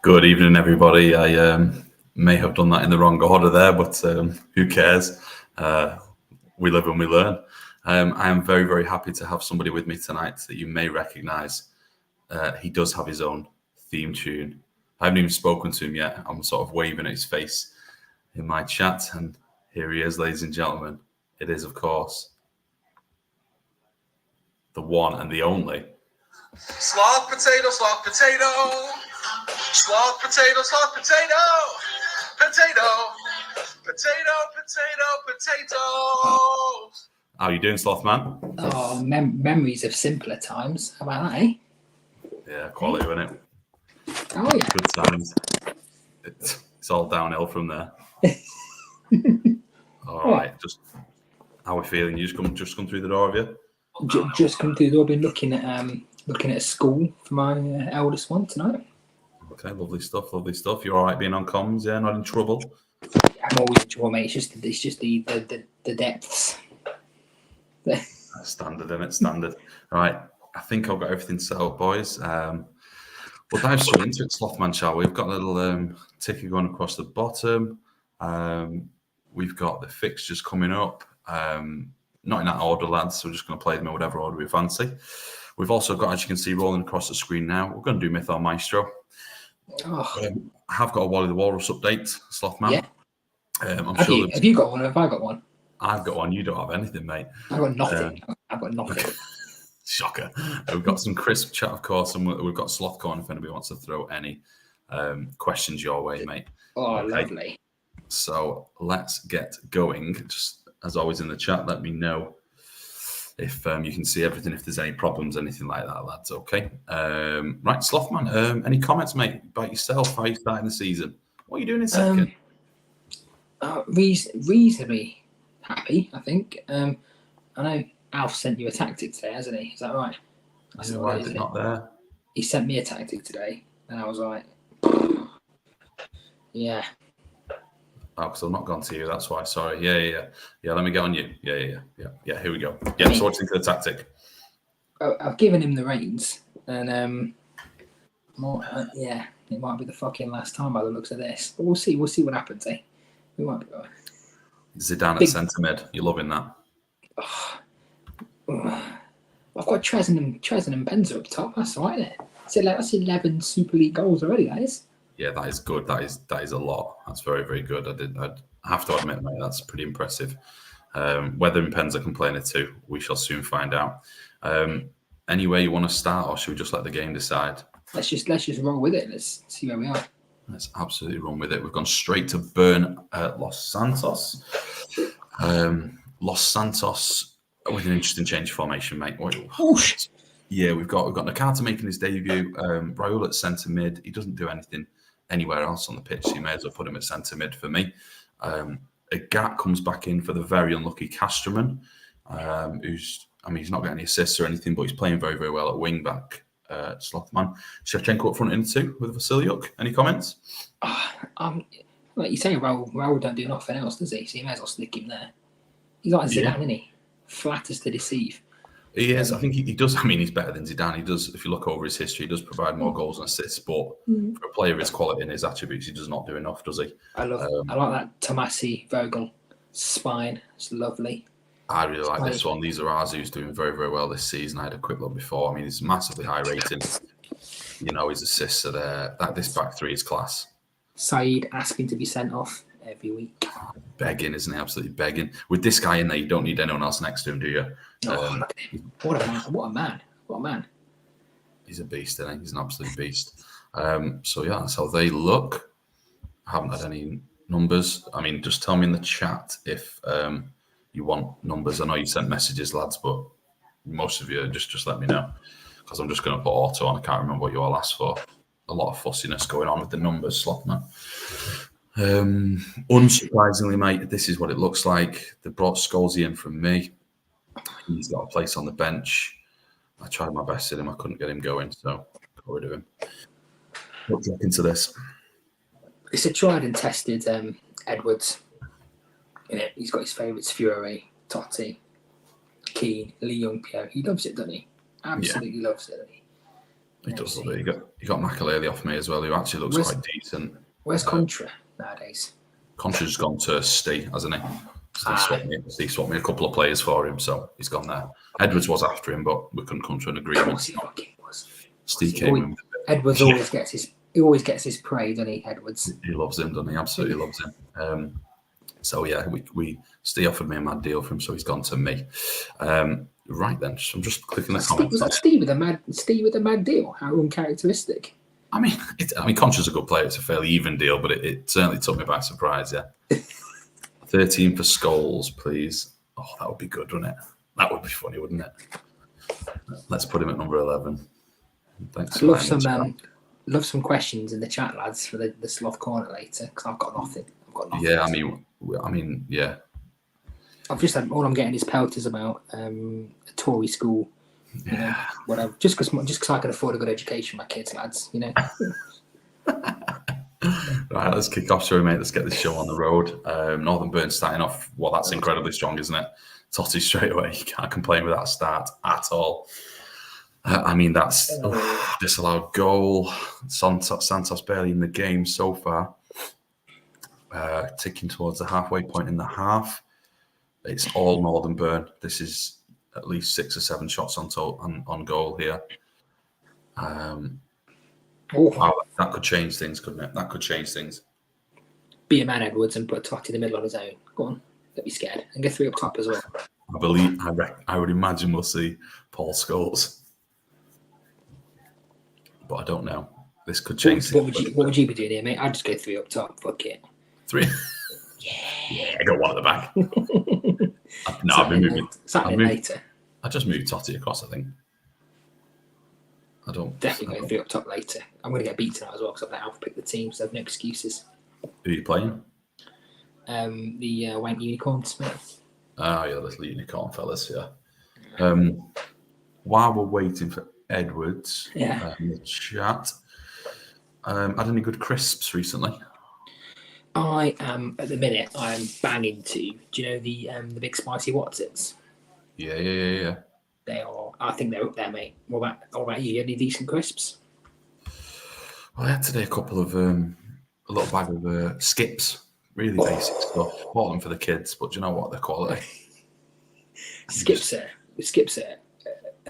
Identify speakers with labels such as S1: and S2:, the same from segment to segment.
S1: Good evening, everybody. I may have done that in the wrong order there, but who cares? We live and we learn. I am very, very happy to have somebody with me tonight that you may recognise. He does have his own theme tune. I haven't even spoken to him yet. I'm sort of waving at his face in my chat, and here he is, ladies and gentlemen. It is, of course, the one and the only.
S2: Sloth potato, sloth potato. Sloth potato, sloth potato. Potato. Potato, potato, potato.
S1: How are you doing, Sloth Man?
S3: Oh, memories of simpler times. How about that, eh?
S1: Yeah, quality, isn't it?
S3: Oh, yeah.
S1: Good times. It's all downhill from there. All right, just how are we feeling? You just come through the door, have you?
S3: Just come through the door. Been looking at a school for my eldest one tonight.
S1: Okay, lovely stuff, lovely stuff. You're all right being on comms, yeah? Not in trouble?
S3: I'm always in trouble, mate. It's just the depths.
S1: Standard, isn't it? Standard. All right, I think I've got everything set up, boys. We'll dive straight into it, Slothman, shall we? We've got a little ticker going across the bottom. We've got the fixtures coming up. Not in that order, lads, so we're just going to play them in whatever order we fancy. We've also got, as you can see, rolling across the screen now, we're going to do Myth or Maestro. I have got a Wally the Walrus update, Slothman.
S3: Yeah. Have you got one or have I got one?
S1: I've got one. You don't have anything, mate.
S3: I've got nothing. I've got nothing.
S1: Shocker. We've got some crisp chat, of course, and we've got Sloth Corner if anybody wants to throw any questions your way, mate.
S3: Oh, okay. Lovely.
S1: So let's get going. Just as always in the chat, let me know if you can see everything, if there's any problems, anything like that, lads. Okay. Right, Slothman, any comments, mate, about yourself? How are you starting the season? What are you doing in second?
S3: Reasonably happy, I think. I know Alf sent you a tactic today, hasn't he? Is that right?
S1: Why is it not there?
S3: He sent me a tactic today, and I was like, yeah.
S1: Oh, because I've not gone to you. That's why. Sorry. Yeah. Let me get on you. Yeah. Here we go. Yeah. So what's into the tactic?
S3: I've given him the reins, and yeah, it might be the fucking last time by the looks of this. But we'll see. We'll see what happens. Eh? We might be going.
S1: Zidane at centre mid. You're loving that.
S3: I've got Trezin and Benza up top. That's all right. That's 11 Super League goals already. That is.
S1: Yeah, that is good. That is a lot. That's very, very good. I'd have to admit, mate, that's pretty impressive. Whether Mpenza can play in it too, we shall soon find out. Anyway, you want to start, or should we just let the game decide?
S3: Let's just roll with it. Let's see where we are.
S1: Let's absolutely run with it. We've gone straight to burn Los Santos. Los Santos with an interesting change of formation, mate. Yeah, we've got Nakata making his debut. Raul at centre mid. He doesn't do anything anywhere else on the pitch, so you may as well put him at centre mid for me. Agat comes back in for the very unlucky Casterman, he's not getting any assists or anything, but he's playing very, very well at wing back. Slothman. Shevchenko up front in two with Vasiliuk. Any comments?
S3: Like you say, Raul don't do nothing else, does he? So you may as well stick him there. He's like Zidane, isn't he? Flat as to deceive.
S1: He is. I think he does. I mean, he's better than Zidane. He does. If you look over his history, he does provide more goals and assists. But for a player of his quality and his attributes, he does not do enough, does he?
S3: I like that Tomasi Vogel spine. It's lovely.
S1: I really like this one. These are ours who's doing very, very well this season. I had a quick look before. I mean, he's massively high rating. His assists are there. This back three is class.
S3: Saeed asking to be sent off every week.
S1: Begging, isn't he? Absolutely begging. With this guy in there, you don't need anyone else next to him, do you?
S3: Look at him. What a man.
S1: He's a beast, isn't he? He's an absolute beast. So, yeah, that's how they look. I haven't had any numbers. I mean, just tell me in the chat if you want numbers. I know you sent messages, lads, but most of you, just let me know. Because I'm just going to put auto on. I can't remember what you all asked for. A lot of fussiness going on with the numbers, Slothman. Unsurprisingly, mate, this is what it looks like. They brought Scholesy in from me. He's got a place on the bench. I tried my best in him. I couldn't get him going, so got rid of him. What do you reckon to this?
S3: It's a tried and tested Edwards. He's got his favourites: Fury, Totti, Keane, Lee Young Pierre. He loves it, doesn't he? Absolutely loves it. Doesn't he?
S1: He does love it. You got Makaleli off me as well, who actually looks quite decent.
S3: Where's Contra nowadays?
S1: Contra's gone to Steve, hasn't he? Steve swapped me a couple of players for him, so he's gone there. Edwards was after him, but we couldn't come to an agreement. Steve came in.
S3: Edwards always gets his praise, doesn't he? Edwards.
S1: He loves him, doesn't he? Absolutely loves him. So yeah, Steve offered me a mad deal for him, so he's gone to me. Right then, I'm just clicking the comments.
S3: Was that Steve with a mad deal? How uncharacteristic.
S1: I mean, Contra's a good player. It's a fairly even deal, but it certainly took me by surprise. Yeah, 13 for Scholes, please. Oh, that would be good, wouldn't it? That would be funny, wouldn't it? Let's put him at number 11. Thanks.
S3: Love some questions in the chat, lads, for the Sloth Corner later, because I've got nothing.
S1: Yeah, I mean, yeah.
S3: I've just had all I'm getting is pelters about a Tory school, you know, whatever. Just because I can afford a good education for my kids, lads, you know.
S1: Right, let's kick off, shall we, mate? Let's get this show on the road. Northern Burn starting off. Well, that's incredibly strong, isn't it? Totty straight away. You can't complain with that start at all. I mean, that's disallowed goal. Santos barely in the game so far. Ticking towards the halfway point in the half. It's all Northern Burn. This is at least 6 or 7 shots on goal here. Wow, that could change things, couldn't it? That could change things.
S3: Be a man, Edwards, and put Totti in the middle on his own. Go on, don't be scared, and get 3 up top as well.
S1: I would imagine we'll see Paul Scholes, but I don't know. This could change.
S3: What would you be doing here, mate? I'd just go 3 up top. Fuck it.
S1: 3. Yeah, I got 1 at the back. No, I've been moving.
S3: Later.
S1: I just moved Totti across, I think.
S3: Definitely going 3 up top later. I'm going to get beat tonight as well because I've let Alf pick the team, so I have no excuses.
S1: Who are you playing?
S3: The Wank Unicorns, mate.
S1: Oh, yeah, the Unicorn fellas, yeah. While we're waiting for Edwards in the chat, had any good crisps recently?
S3: I am, at the minute, I am banging to, do you know the big spicy Watsits?
S1: Yeah.
S3: They are, I think they're up there, mate. What about you? Any decent crisps?
S1: Well, I had today a little bag of skips, really basic stuff. Bought them for the kids, but do you know what? They're quality.
S3: Skips are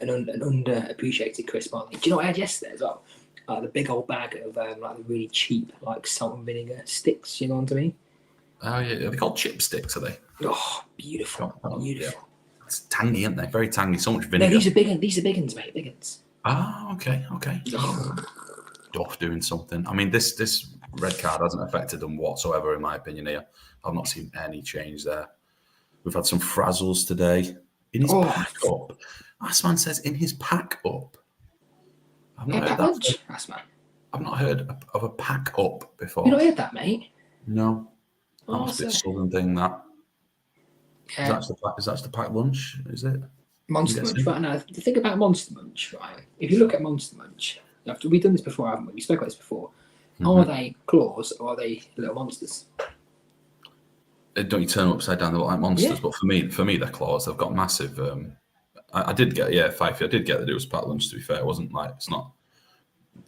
S3: an underappreciated crisp, aren't they? Do you know what I had yesterday as well? The big old bag of like the really cheap salt and vinegar sticks. You know what I mean?
S1: Oh yeah, are they called chip sticks? Are they?
S3: Oh, beautiful.
S1: Yeah. It's tangy, aren't they? Very tangy. So much vinegar.
S3: No, these are big ones, mate. Big ones.
S1: Ah, okay. Duff doing something. I mean, this red card hasn't affected them whatsoever, in my opinion. Here, I've not seen any change there. We've had some frazzles today in his pack up. Assman says in his pack up. I've not heard that.
S3: Assman.
S1: I've not heard of a pack up before.
S3: You not heard that, mate?
S1: No. That must be a southern thing. That.
S3: Yeah.
S1: Is that the pack lunch? Is it?
S3: Monster Munch. Right now, the thing about Monster Munch, right? If you look at Monster Munch, we've done this before, haven't we? We spoke about this before. Mm-hmm. Are they claws or are they little monsters?
S1: Don't you turn them upside down? They look like monsters. Yeah. But for me, they're claws. They've got massive. I did get Fifey. I did get that it was pack lunch. To be fair, it wasn't like it's not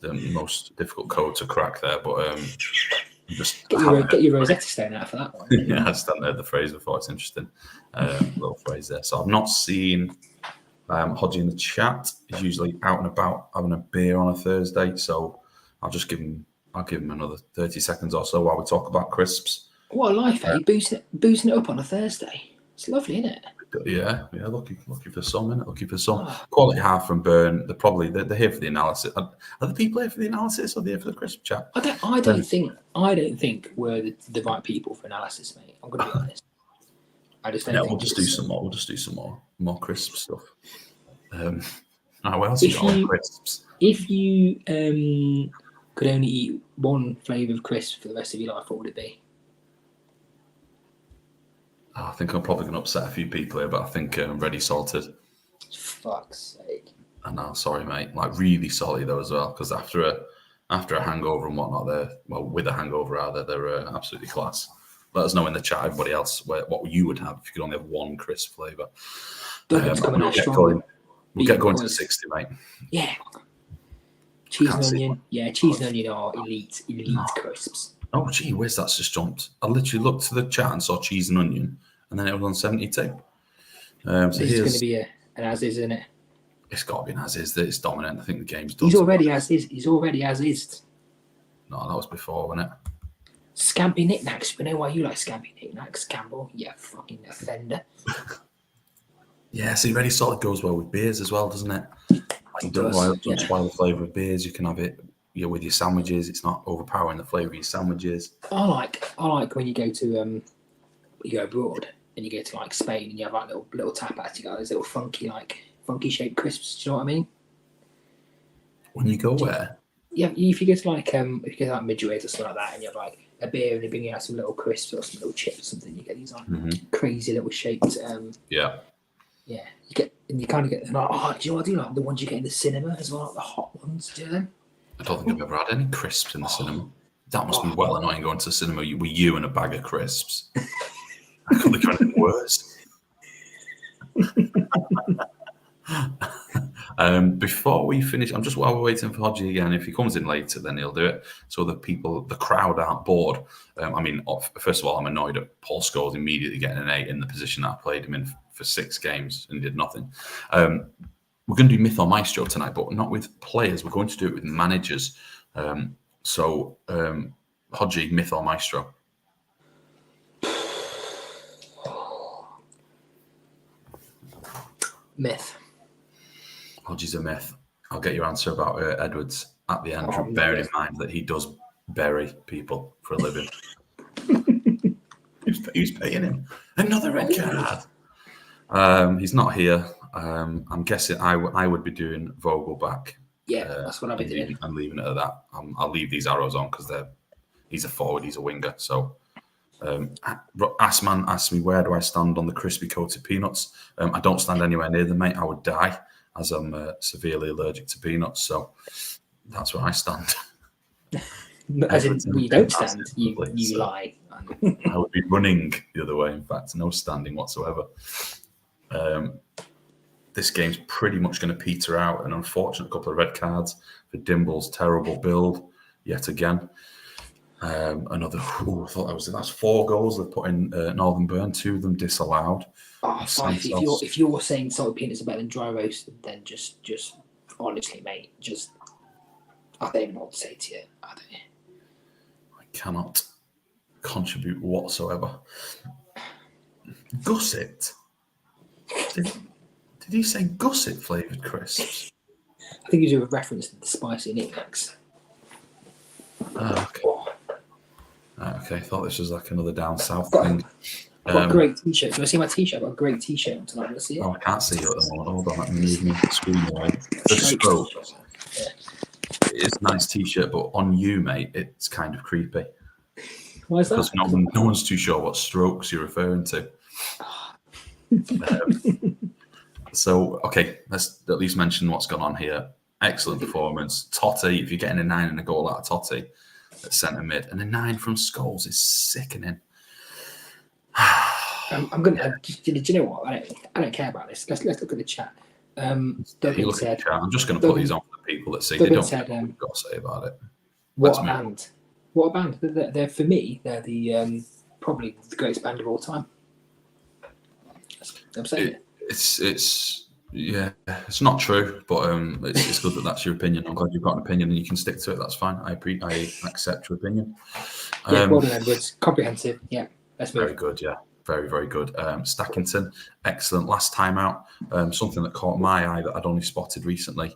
S1: the most difficult code to crack there, but just
S3: get your Rosetta Stone out for that one.
S1: Yeah, I just hadn't heard the phrase before. It's interesting, little phrase there. So I've not seen Hodgie in the chat. He's usually out and about having a beer on a Thursday, so I'll give him another 30 seconds or so while we talk about crisps.
S3: What a life, eh? Boozing it up on a Thursday. It's lovely, isn't it?
S1: Yeah. Lucky for some, innit? Lucky for some. Quality half from Burn. They're here for the analysis. Are the people here for the analysis or are they here for the crisp chat?
S3: I don't think we're the right people for analysis, mate. I'm going to be honest. I just don't think
S1: we'll just do some more. We'll just do some more crisp stuff. What else you got on crisps?
S3: If you could only eat one flavour of crisp for the rest of your life, what would it be?
S1: I think I'm probably going to upset a few people here, but I think ready salted.
S3: Fuck's sake.
S1: I know, sorry, mate. Like really salty though as well, because after a hangover and whatnot, with a hangover rather, they're absolutely class. Let us know in the chat, everybody else, what you would have if you could only have one crisp flavour.
S3: We'll get going to the
S1: 60, mate.
S3: Yeah. Cheese and onion. Yeah, cheese and onion are elite crisps.
S1: Oh, gee whiz, that's just jumped. I literally looked to the chat and saw cheese and onion, and then it was on 72. So
S3: This is going to be an as is, isn't it?
S1: It's got to be an as is. That it's dominant. I think the game's done.
S3: He's already as is. He's already as is.
S1: No, that was before, wasn't it?
S3: Scampy knickknacks. We know why you like scampy knickknacks, Campbell. Yeah, fucking offender.
S1: Yeah, see, ready solid goes well with beers as well, doesn't it? Like, you don't spoil the flavour of beers. You can have it with your sandwiches. It's not overpowering the flavour of your sandwiches.
S3: I like when you go to you go abroad and you go to like Spain and you have like little tapas. You got those little funky shaped crisps. Do you know what I mean?
S1: When you go where?
S3: Yeah, if you go to like Midway or something like that, and you have like a beer and they bring you out some little crisps or some little chips or something, you get these like crazy little shaped.
S1: Yeah.
S3: Yeah, you kind of get them like, oh, do you know what I do like? The ones you get in the cinema as well, like the hot ones. Do you know them?
S1: I don't think I've ever had any crisps in the cinema. That must be well annoying going to the cinema with you and a bag of crisps. I couldn't think of anything worse. Before we finish, while we're waiting for Hodgie again, if he comes in later, then he'll do it. So the crowd aren't bored. First of all, I'm annoyed at Paul Scholes immediately getting an 8 in the position that I played him in for 6 games and he did nothing. We're going to do Myth or Maestro tonight, but not with players. We're going to do it with managers. Hodgie, Myth or Maestro?
S3: Myth.
S1: Hodgie's a myth. I'll get your answer about Edwards at the end, bearing in mind that he does bury people for a living. Who's paying him? Another red card. He's not here. I'm guessing I would be doing Vogel back.
S3: Yeah, that's what I'll be doing.
S1: I'm leaving it at that. I'll leave these arrows on because he's a forward, he's a winger. So Assman asked me, where do I stand on the crispy coated peanuts? I don't stand anywhere near them, mate. I would die as I'm severely allergic to peanuts. So that's where I stand.
S3: As in, you don't stand, you lie.
S1: I would be running the other way. In fact, no standing whatsoever. This game's pretty much going to peter out. An unfortunate couple of red cards for Dimble's terrible build yet again. I thought that's 4 goals they've put in Northern Burn, 2 of them disallowed.
S3: Oh, if you're saying salted peanuts are better than dry roasted, then just honestly, mate, I don't even know what to say to you. I
S1: cannot contribute whatsoever. Gusset. Did he say gusset flavoured crisps?
S3: I think he's a reference to the spicy knickknacks.
S1: Okay. Okay, I thought this was like another down south thing.
S3: I've got a great t-shirt. Do you want to see my t-shirt? I've got a great t-shirt on tonight. Let's see it.
S1: Oh, I can't see you at the moment. Hold on, let me move my screen away. The stroke. It is a nice t-shirt, but on you, mate, it's kind of creepy.
S3: Why is that?
S1: Because no one's too sure what strokes you're referring to. Okay, let's at least mention what's gone on here. Excellent performance. Totti, if you're getting a 9 and a goal out of Totti at centre mid, and a 9 from Scholes is sickening.
S3: I'm gonna. Do you know what? I don't care about this. Let's look at the chat.
S1: I'm just going to put these on for the people that see. They don't know what we've got to say about it.
S3: What a band! What a band! They're for me. They're the probably the greatest band of all time. I'm saying
S1: it's not true, but it's good that that's your opinion. I'm glad you've got an opinion and you can stick to it. That's fine. I accept your opinion.
S3: Well done, Edwards. Comprehensive. Yeah, let's move.
S1: Very good. Yeah, very, very good. Stackington, excellent. Last time out, something that caught my eye that I'd only spotted recently.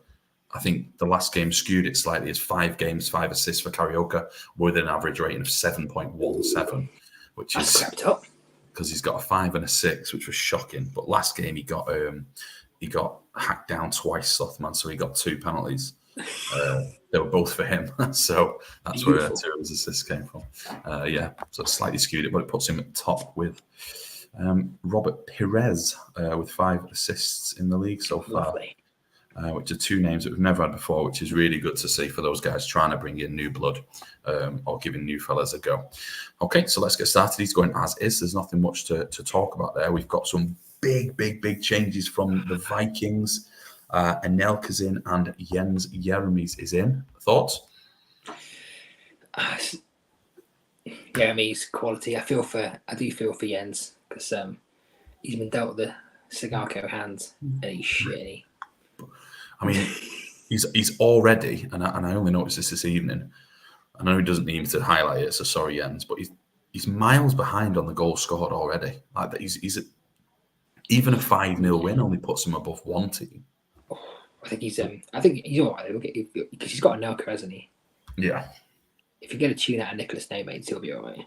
S1: I think the last game skewed it slightly as 5 games, 5 assists for Carioca with an average rating of 7.17, which is
S3: crept up
S1: because he's got a 5 and a 6, which was shocking. But last game he got hacked down twice, Sothman, so he got 2 penalties. They were both for him, so that's where 2 of his assists came from. So it's slightly skewed it, but it puts him at top with Robert Perez with 5 assists in the league so far.
S3: Lovely.
S1: Which are 2 names that we've never had before, which is really good to see for those guys trying to bring in new blood or giving new fellas a go. Okay, so let's get started. He's going as is. There's nothing much to talk about there. We've got some big changes from the Vikings. Anelka's in and Jens Jeremies is in. Thoughts?
S3: Jeremy's quality. I do feel for Jens because he's been dealt the Sigarko hands and he's shitty.
S1: I mean, he's already, and I only noticed this evening. I know he doesn't need me to highlight it, so sorry, Jens, but he's miles behind on the goals scored already. Like that, even a 5-0 win only puts him above one team.
S3: I think he's all right because he's got a Nelka, hasn't he?
S1: Yeah.
S3: If you get a tune out of Nicholas Neymates, he'll be all right.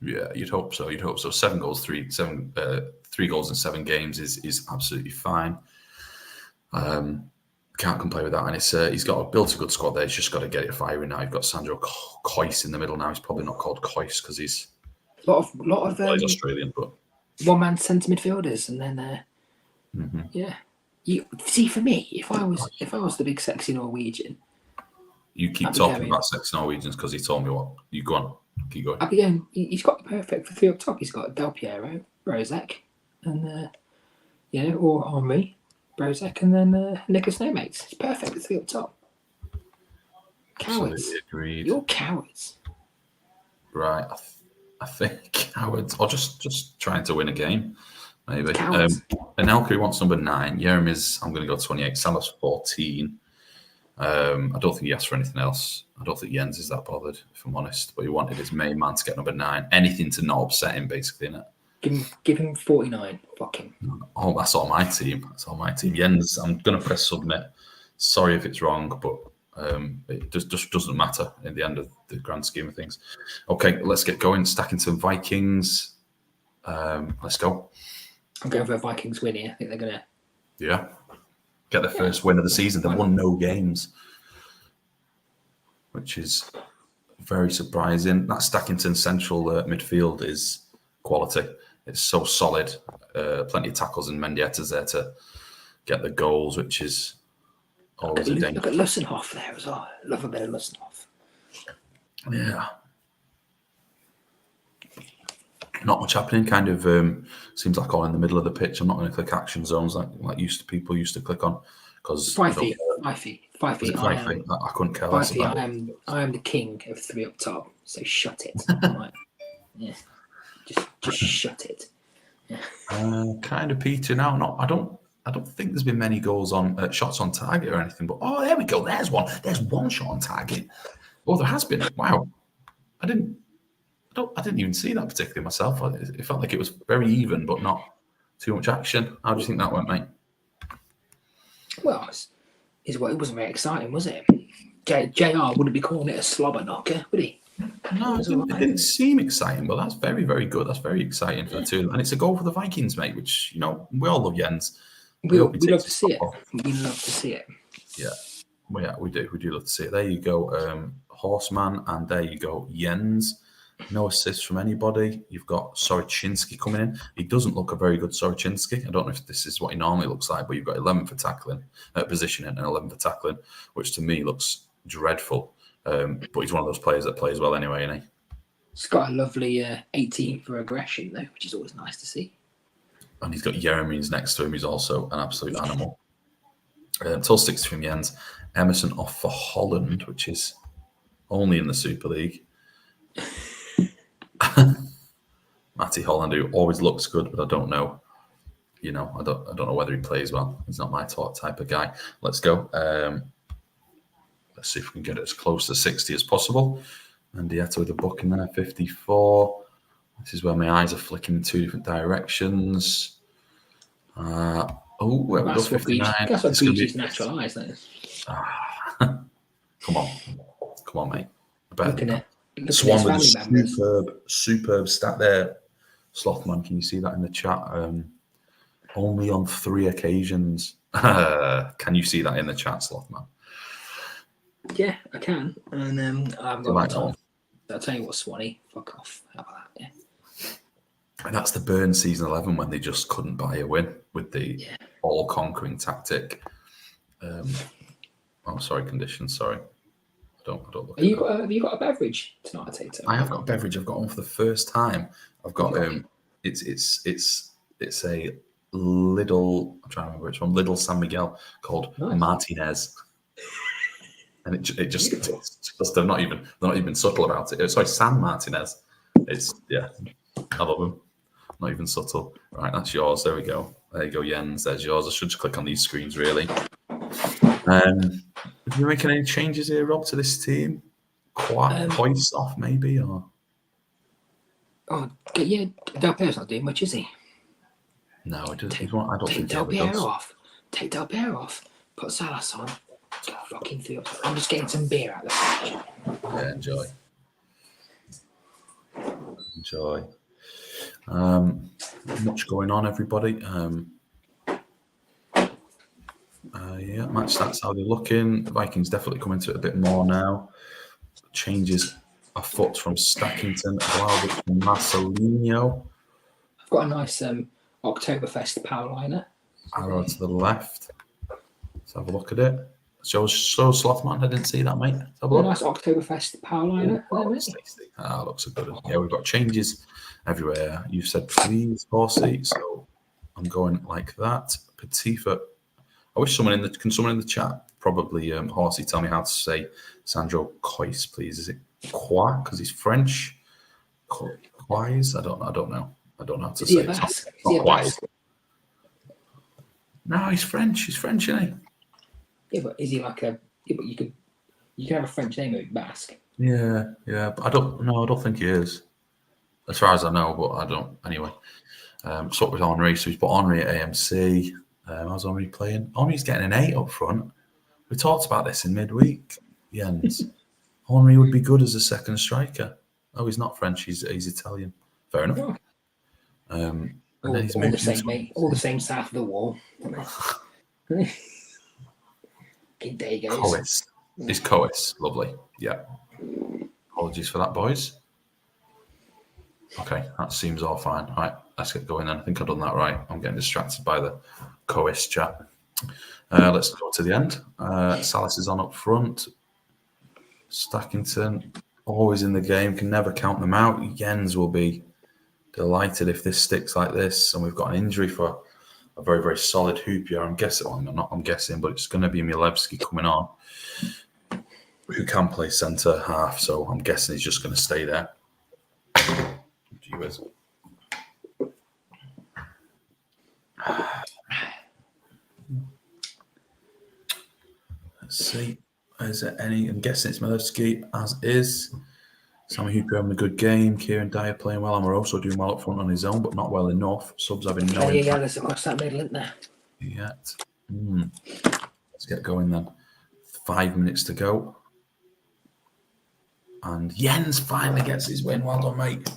S1: Yeah, you'd hope so. 7 goals, 3 goals in 7 games is absolutely fine. Can't complain with that. And he's built a good squad there. He's just got to get it firing now. You've got Sandro Kois in the middle now. He's probably not called Kois because he's
S3: a lot of
S1: he's Australian, but
S3: one-man centre midfielders, and then yeah. You see, for me, if I was the big sexy Norwegian,
S1: you keep talking about sexy Norwegians because he told me what. You go on, keep going.
S3: I'd be going. He's got the perfect for 3 up top. He's got Del Piero, Brozak, and or Henri, Brozak, and then Nicholas Neymates. It's perfect for 3 up top. Cowards.
S1: Absolutely agreed.
S3: You're cowards.
S1: Right. I think cowards, or just trying to win a game, maybe. Anelka wants number 9. Jeremy's, I'm going to go 28. Salas 14. I don't think he asked for anything else. I don't think Jens is that bothered, if I'm honest. But he wanted his main man to get number 9. Anything to not upset him, basically, innit?
S3: Give him 49. Fuck him.
S1: Oh, that's all my team. Jens, I'm going to press submit. Sorry if it's wrong, but it just doesn't matter in the end of the grand scheme of things. Okay, let's get going. Stacking some Vikings. Let's go.
S3: I'm going for a Vikings win here. I think they're going to
S1: get their first win of the season. They've won no games, which is very surprising. That Stackington central midfield is quality. It's so solid. Plenty of tackles, and Mendietta's there to get the goals, which is always a danger.
S3: Look at Lussenhoff there as well. I love a bit of Lussenhoff.
S1: Yeah. Not much happening. Kind of seems like all in the middle of the pitch. I'm not going to click action zones like people used to click on because
S3: Fifey.
S1: I couldn't care less about it.
S3: I am the king of 3 up top. So shut it. Right. Yeah. Just shut it. Yeah.
S1: Kind of petering out. I don't think there's been many goals on shots on target or anything. But there we go. There's one. There's one shot on target. Oh, there has been. Wow. I didn't even see that particularly myself. It felt like it was very even, but not too much action. How do you think that went, mate?
S3: Well, it wasn't very exciting, was it? JR wouldn't be calling it a slobber knocker, would he?
S1: No, it didn't seem exciting, but that's very, very good. That's very exciting for the two. And it's a goal for the Vikings, mate, which, we all love Jens.
S3: We love to see it. We love to see it.
S1: Yeah. Well, yeah, we do. We do love to see it. There you go, Horseman, and there you go, Jens. No assists from anybody. You've got Soroczynski coming in. He doesn't look a very good Soroczynski. I don't know if this is what he normally looks like, but you've got 11 for tackling, positioning, and 11 for tackling, which to me looks dreadful. But he's one of those players that plays well anyway, isn't he?
S3: He's got a lovely 18 for aggression, though, which is always nice to see.
S1: And he's got Jeremy's next to him. He's also an absolute animal. Till 6 from Jens. Emerson off for Holland, which is only in the Super League. Matty Holland, who always looks good, but I don't know. I don't know whether he plays well. He's not my type of guy. Let's go. Let's see if we can get it as close to 60 as possible. And Dieta with a book in there, 54. This is where my eyes are flicking in 2 different directions. Where we go, 59.
S3: That's what Beach's natural eyes, that is.
S1: Come on, mate.
S3: Looking at
S1: Swan with a superb stat there. Slothman, can you see that in the chat? Only on 3 occasions. Can you see that in the chat, Slothman?
S3: Yeah, I can. And I've got I'll tell you what, Swanee, fuck off. How about that? Yeah.
S1: And that's the Burn season 11 when they just couldn't buy a win with the all-conquering tactic. Conditions. Sorry. I don't look.
S3: Have you got a beverage tonight, Tato?
S1: I have got a beverage. I've got one for the first time. I've got it's a I'm trying to remember which one, Little San Miguel, called Martinez. And it just they're not even subtle about it. Sorry, San Martinez. It's I love him. Not even subtle. Right, that's yours. There we go. There you go, Jens. There's yours. I should just click on these screens, really. Have you making any changes here, Rob, to this team? Hoist off, maybe, or?
S3: Oh, yeah, Del Piero's not doing much, is he?
S1: No, I don't think he
S3: Del
S1: ever
S3: Piero
S1: does.
S3: off. Take Del Piero off. Put Salas on. Fucking through. I'm just getting some beer out of the fridge.
S1: Yeah, enjoy. Much going on, everybody. Match stats, how they're looking. The Vikings definitely come into it a bit more now. Changes afoot from Stackington, Vlahovic from Marcelinho.
S3: I've got a nice Oktoberfest power liner.
S1: Arrow to the left. Let's have a look at it. So Slothman, I didn't see that, mate. Let's have a look.
S3: Nice Oktoberfest power liner.
S1: Looks a good one. Yeah, we've got changes everywhere. You've said please, Horsey, so I'm going like that. Petifa. I wish someone in the chat, probably Horsey, tell me how to say Sandro Cois, please. Is it Quoi? Because he's French. Quais? I don't know. I don't know how to say it. It's not Quais. No, he's French. He's French, isn't he?
S3: Yeah, but is he like a? Yeah, but you can have a French name of Basque.
S1: Yeah. But I don't think he is. As far as I know, but I don't. Anyway, swap with Henri. So he's put Henri at AMC. How's Henri playing? Henri's getting an 8 up front. We talked about this in midweek, Jens. Henri would be good as a second striker. Oh, he's not French. He's Italian. Fair enough.
S3: Oh.
S1: And
S3: all,
S1: then he's
S3: all the same, mate. All the same south of the wall. There you go.
S1: Cois. It's Cois. Lovely. Yeah. Apologies for that, boys. Okay, that seems all fine. All right, let's get going then. I think I've done that right. I'm getting distracted by the Cois chat. Let's go to the end. Salas is on up front. Stackington, always in the game, can never count them out. Jens will be delighted if this sticks like this. And we've got an injury for a very, very solid hoopier. I'm guessing, but it's going to be Milevski coming on, who can play centre half. So I'm guessing he's just going to stay there. Gee whiz. Let's see. Is there any? I'm guessing it's Milevski as is. Sammy Hooper having a good game. Kieran Dyer playing well. Amoroso doing well up front on his own, but not well enough. Subs having no impact.
S3: Yeah, there's across that middle, isn't there?
S1: Yet. Let's get going then. 5 minutes to go. And Jens finally gets his win. Well done, mate.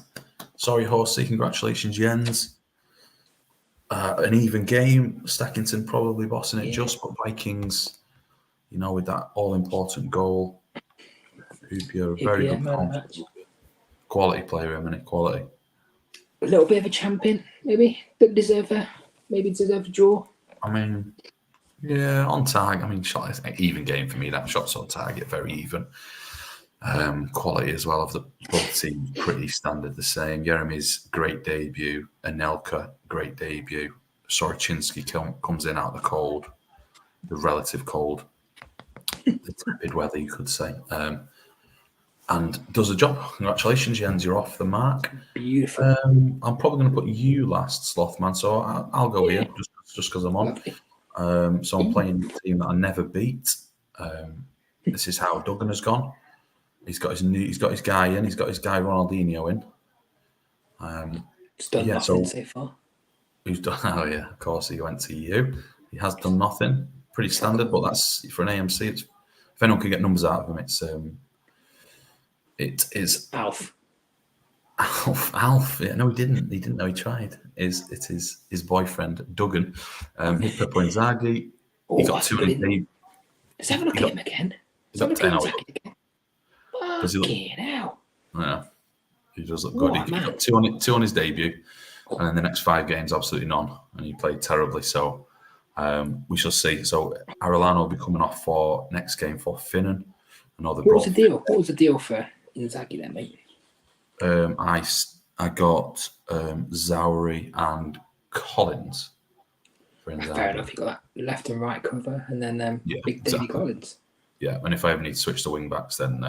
S1: Sorry, Horsey. Congratulations, Jens. An even game. Stackington probably bossing it just, but Vikings, with that all-important goal. Hoopier, very good. Quality player, isn't quality.
S3: A little bit of a champion, maybe. That deserve a draw.
S1: I mean, yeah, on target. I mean, shot is an even game for me. That shots on target, very even. Quality as well of the both teams, pretty standard the same. Jeremy's great debut. Anelka, great debut. Sorochinsky comes in out of the relative cold, the tepid weather, you could say. And does the job. Congratulations, Jens. You're off the mark.
S3: Beautiful.
S1: I'm probably going to put you last, Slothman. So I'll go here just because I'm on. So I'm playing the team that I never beat. This is how Duggan has gone. He's got his guy in. He's got his guy Ronaldinho in.
S3: It's done nothing so far.
S1: Who's done? Oh yeah, of course he went to you. He has done nothing. Pretty standard, but that's for an AMC. If anyone can get numbers out of him, it is
S3: Alf.
S1: Yeah, no, he didn't. He didn't know he tried. It is his boyfriend Duggan. He's Pippo Inzaghi. He got 2 in the.
S3: Let's have a look at him again.
S1: He's got 10 out.
S3: Fucking hell.
S1: Yeah, he does look good. He got 2 on his debut, and then the next 5 games, absolutely none, and he played terribly. So we shall see. So Arellano will be coming off for next game for Finnan.
S3: What was the deal? What was the deal for Inzaghi then, mate?
S1: I got Zowry and Collins.
S3: Fair enough. You got that left and right cover, and then Big Davy Collins.
S1: Yeah, and if I ever need to switch to wing backs, then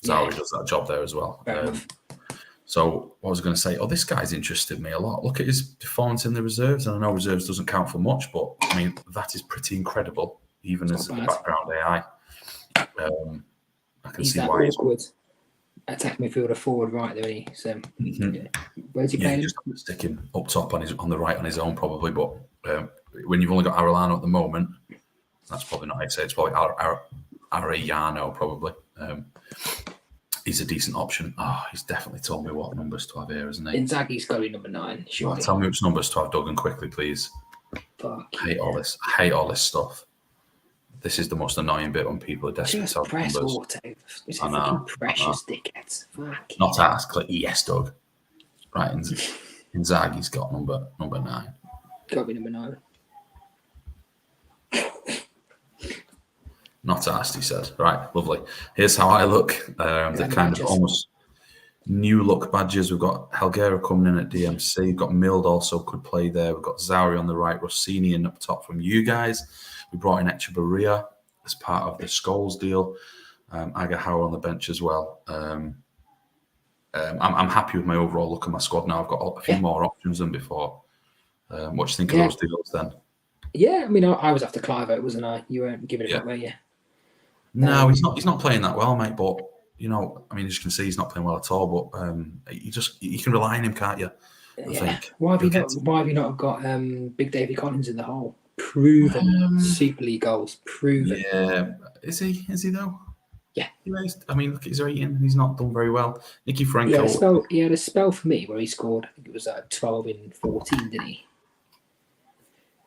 S1: Zawi does that job there as well. So what I was going to say, this guy's interested me a lot. Look at his performance in the reserves, and I know reserves doesn't count for much, but I mean that is pretty incredible, even as a background AI. I can see why
S3: awkward attack midfielder forward right there. So where's he playing?
S1: Just stick him up top on the right on his own probably, but when you've only got Arellano at the moment, that's probably not how I'd say. It's probably Arellano probably. He's a decent option. He's definitely told me what numbers to have here, isn't he?
S3: Inzaghi's going number 9.
S1: Right, tell me which numbers to have, Duggan, quickly, please.
S3: Fuck.
S1: I hate all this stuff. This is the most annoying bit when people are desperate to have
S3: press
S1: numbers.
S3: auto. It's a fucking precious dickheads. Fuck.
S1: Not ask, click yes, Doug. Right, Inzaghi's got number 9.
S3: Got to be number 9.
S1: Not asked, he said. Right, lovely. Here's how I look. They're kind of almost new look badges. We've got Helguera coming in at DMC. We've got Mild also could play there. We've got Zauri on the right, Rossini in up top from you guys. We brought in Echevarria as part of the Scholes deal. Agahara on the bench as well. I'm happy with my overall look at my squad now. I've got a few more options than before. What do you think of those deals then?
S3: Yeah, I mean, I was after Clive, wasn't I? You weren't giving it up, were you?
S1: No, he's not playing that well, mate. But I mean, as you can see, he's not playing well at all. But you can rely on him, can't you? I think.
S3: Why have you not got Big Davy Collins in the hole? Proven Super League goals. Proven.
S1: Yeah, is he though?
S3: Yeah.
S1: I mean, look at his rating. He's not done very well. Nicky Franco.
S3: He had a spell for me where he scored. I think it was 12 in 14, didn't he?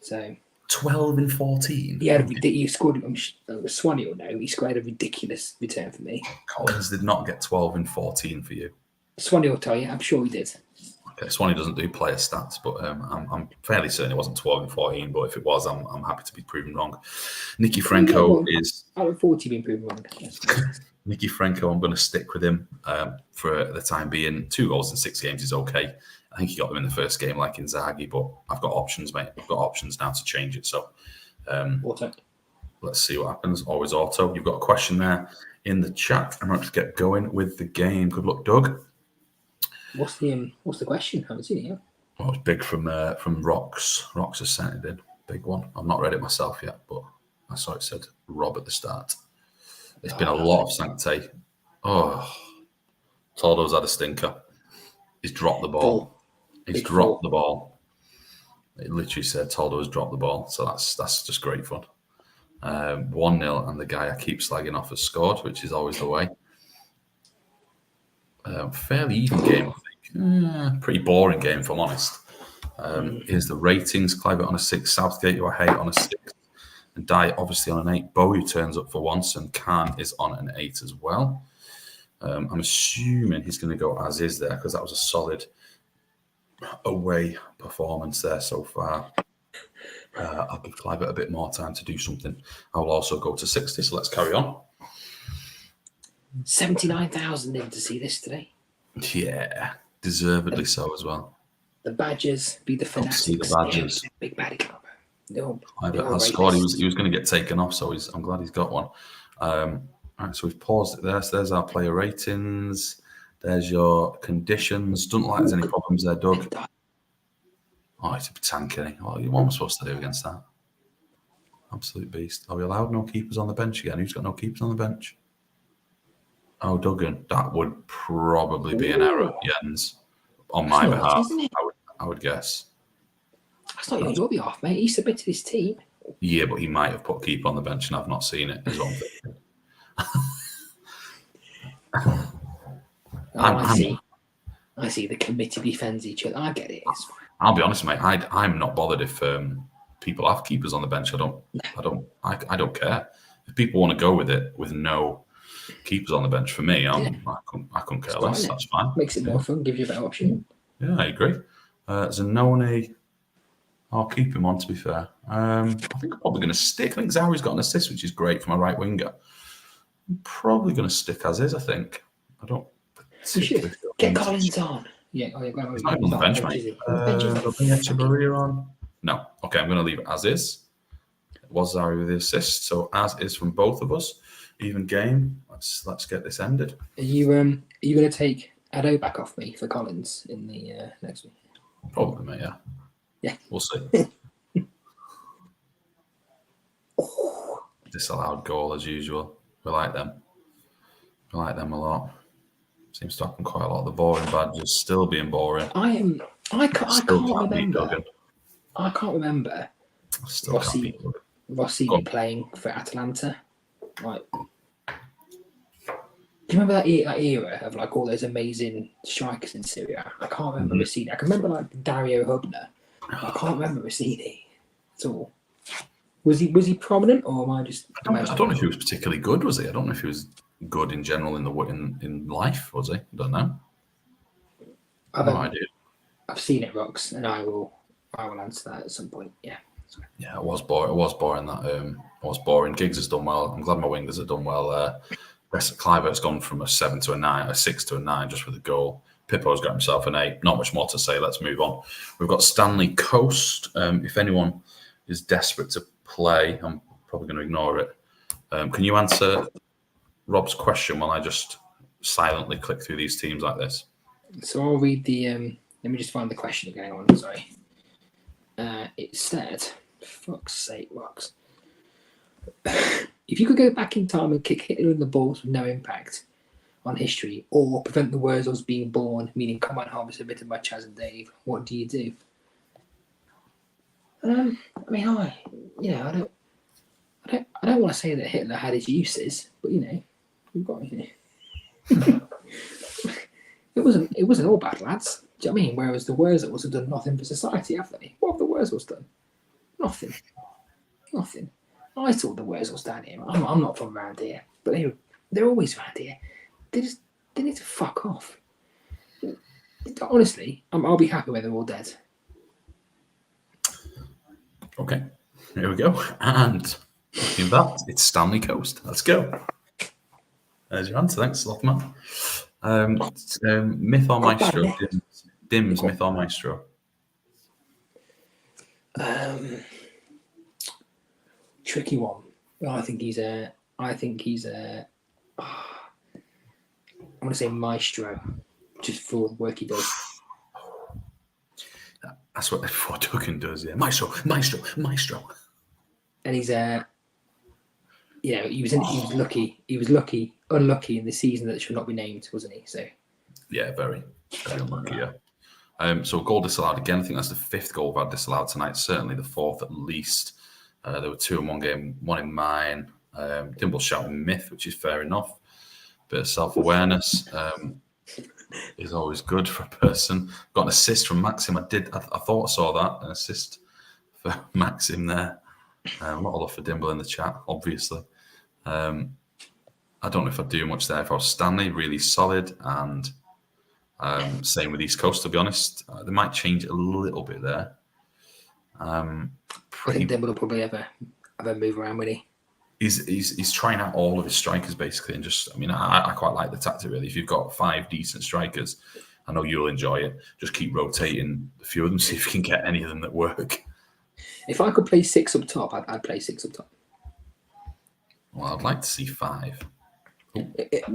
S3: So
S1: 12 in 14.
S3: He scored. Swanee will know. He scored a ridiculous return for me.
S1: Collins did not get 12 in 14 for you.
S3: Swanee will tell you. I'm sure he did.
S1: Okay, Swanee doesn't do player stats, but I'm fairly certain it wasn't 12 and 14. But if it was, I'm happy to be proven wrong. Nicky Franco is.
S3: Out of 40, been proven wrong.
S1: Nicky Franco, I'm going to stick with him for the time being. 2 goals in 6 games is okay. I think he got them in the first game, like Inzaghi, but I've got options, mate. I've got options now to change it. So let's see what happens. Always auto. You've got a question there in the chat. I'm going to get going with the game. Good luck, Doug.
S3: What's the question? I haven't seen it yet.
S1: Well, it's big from Rox. Rox has sent it in. Big one. I've not read it myself yet, but I saw it said Rob at the start. It's been a lot of Sancte. Toldo's had a stinker. He's dropped the ball. He's dropped the ball. It literally said Toldo has dropped the ball. So that's just great fun. 1-0, and the guy I keep slagging off has scored, which is always the way. Fairly even game, I think. Pretty boring game, if I'm honest. Here's the ratings. Clive on a 6, Southgate, you are 8 on a 6. And Diet obviously on an 8. Bo, who turns up for once, and Khan is on an 8 as well. I'm assuming he's going to go as is there because that was a solid away performance there so far. I'll give Clive a bit more time to do something. I will also go to 60, so let's carry on.
S3: 79,000 in to see this today.
S1: Yeah, deservedly so as well.
S3: The Badgers be the fanatics.
S1: See the Badgers.
S3: Big baddie club.
S1: Clive has scored. He was going to get taken off, so I'm glad he's got one. All right, so we've paused it there. So there's our player ratings. There's your conditions. Doesn't like there's any problems there, Doug. Oh, it's a tank, isn't he? What am I supposed to do against that? Absolute beast. Are we allowed no keepers on the bench again? Who's got no keepers on the bench? Oh, Duggan. That would probably be an error, Jens, on my behalf. I would guess.
S3: That's not your behalf, mate. He submitted his team.
S1: Yeah, but he might have put keeper on the bench and I've not seen it. Is what I'm thinking.
S3: I see. The committee defends each other. I get it.
S1: I'll be honest, mate. I'm not bothered if people have keepers on the bench. I don't care. If people want to go with it with no keepers on the bench, for me, I couldn't care less. That's fine.
S3: Makes it more fun. Gives you a better option.
S1: Yeah, I agree. Zanoni, I'll keep him on. To be fair, I think I'm probably going to stick. I think Zauri's got an assist, which is great from a right winger. I'm probably going to stick as is. I think. I don't.
S3: Get Collins on. Yeah,
S1: he's not even on the bench, mate. Echevarria on. No. Okay, I'm going to leave it as is. It was Zari with the assist, so as is from both of us. Even game. Let's get this ended.
S3: Are you going to take Addo back off me for Collins in the next week?
S1: Probably, mate. Yeah.
S3: Yeah.
S1: We'll see. Disallowed goal as usual. We like them. We like them a lot. Seems to happen quite a lot. The boring badges still being boring.
S3: I can't remember.
S1: Duggan.
S3: I can't remember
S1: Still can't beat Duggan.
S3: Rossi playing for Atalanta. Like, do you remember that era of like all those amazing strikers in Serie A? I can't remember Rossini. I can remember like Dario Hubner. I can't remember Rossini at all. Was he prominent, or am I just?
S1: I don't know if he was particularly good. Was he? I don't know if he was good in general in life. Was he? I don't know. No idea.
S3: I've seen it, Rox, and I will answer that at some point. Yeah. Sorry.
S1: Yeah, it was boring. It was boring. It was boring. Giggs has done well. I'm glad my wingers have done well. Clivert's gone from a 7 to a 9, a 6 to a 9 just with a goal. Pippo's got himself an 8. Not much more to say. Let's move on. We've got Stanley Coast. If anyone is desperate to play, I'm probably going to ignore it. Can you answer Rob's question while I just silently click through these teams like this?
S3: So I'll read the. Let me just find the question again. On, sorry. It said, "Fuck's sake, Rox. If you could go back in time and kick Hitler in the balls with no impact on history, or prevent the Wurzels being born, meaning come on home submitted by Chaz and Dave, what do you do?" I mean, I don't want to say that Hitler had his uses, but we've got it wasn't all bad, lads. Do you know what I mean? Whereas the Wurzels have done nothing for society, have they? What have the Wurzels done? Nothing. I saw the Wurzels down here. I'm not from around here, but they're always around here. They need to fuck off. Honestly, I'll be happy when they're all dead.
S1: Okay, here we go. And looking back, it's Stanley Coast. Let's go. There's your answer. Thanks a lot, man. Myth or Maestro? Dims, Myth or Maestro?
S3: Tricky one. I think he's a. I'm going to say Maestro, just for all the work he does.
S1: That's what Duggan does, yeah. Maestro.
S3: And he's he was unlucky in the season that should not be named, wasn't he? So
S1: yeah, very unlucky. Yeah. So goal disallowed again. I think that's the 5th goal we've had disallowed tonight. Certainly the 4th at least. There were 2 in one game, 1 in mine. Dimble shouting myth, which is fair enough. Bit of self-awareness is always good for a person. Got an assist from Maxim. I thought I saw that, an assist for Maxim there. A lot of love for Dimble in the chat, obviously. I don't know if I'd do much there if I was Stanley. Really solid, and same with East Coast, to be honest. They might change it a little bit there.
S3: I think Dimble will probably have a move around, will he?
S1: He's trying out all of his strikers basically, and just I quite like the tactic really. If you've got 5 decent strikers, I know you'll enjoy it. Just keep rotating a few of them, see if you can get any of them that work.
S3: If I could play 6 up top, I'd play 6 up top.
S1: Well, I'd like to see 5.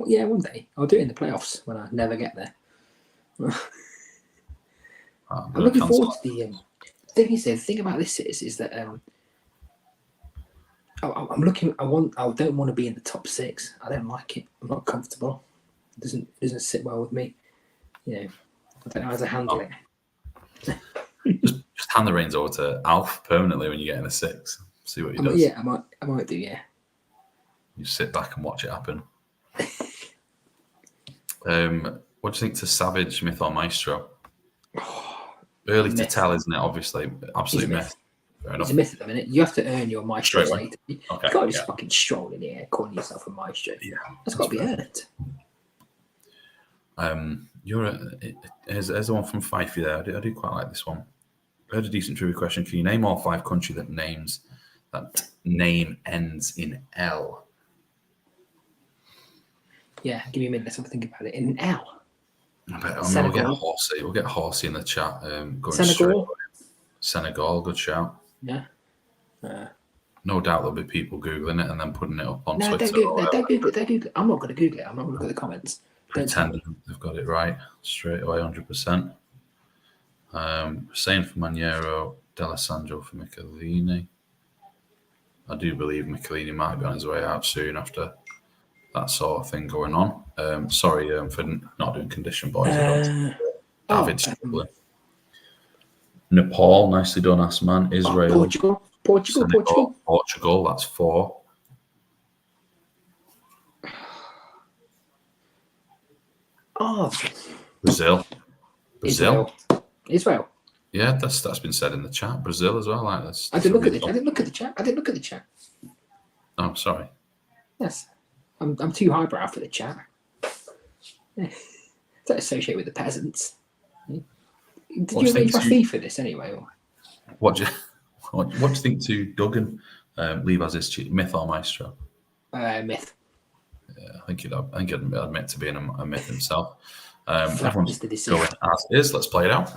S3: Yeah, one day i'll do it in the playoffs when I never get there. I'm looking forward to the the thing about this is that I'm looking. I don't want to be in the top 6. I don't like it. I'm not comfortable. It doesn't sit well with me. I don't know how to handle it.
S1: just hand the reins over to Alf permanently when you get in a 6. See what he does.
S3: Yeah, I might do. Yeah.
S1: You sit back and watch it happen. What do you think to Savage, Myth or Maestro? Early to tell, isn't it? Obviously, absolute myth. Fair enough.
S3: It's a myth at the minute. You have to earn your Maestro later. You
S1: Okay,
S3: can't just fucking stroll in here calling yourself a Maestro.
S1: Yeah,
S3: that's got to be earned.
S1: There's the one from Fifey there. I do quite like this one. I heard a decent trivia question. Can you name all 5 countries that name ends in L?
S3: Yeah, give me a minute. Let's have a think about it. In an L.
S1: I bet we'll get Horsey in the chat. Going
S3: Senegal.
S1: Senegal, good shout.
S3: Yeah.
S1: No doubt there'll be people Googling it and then putting it up on
S3: No,
S1: Twitter.
S3: don't Google it. I'm not going to Google it. I'm not going to look at the comments.
S1: Pretending they've got it right straight away, 100%. Saying for Maniero, D'Alessandro for Michelini. I do believe Michelini might be on his way out soon after that sort of thing going on. Sorry for not doing condition boys. David's struggling. Nepal, nicely done, Asman. Israel. Portugal, that's 4.
S3: Oh,
S1: Brazil.
S3: Israel.
S1: Yeah, that's been said in the chat. Brazil as well. Like this.
S3: I didn't look at the chat.
S1: Oh, sorry.
S3: Yes, I'm too highbrow for the chat. Don't associate with the peasants. Did you arrange my fee for this anyway? Or?
S1: What do you think to Duggan? Leave as his myth or maestro?
S3: Myth.
S1: Yeah, I think he'd admit to being a myth himself. Everyone's going as is. Let's play it out.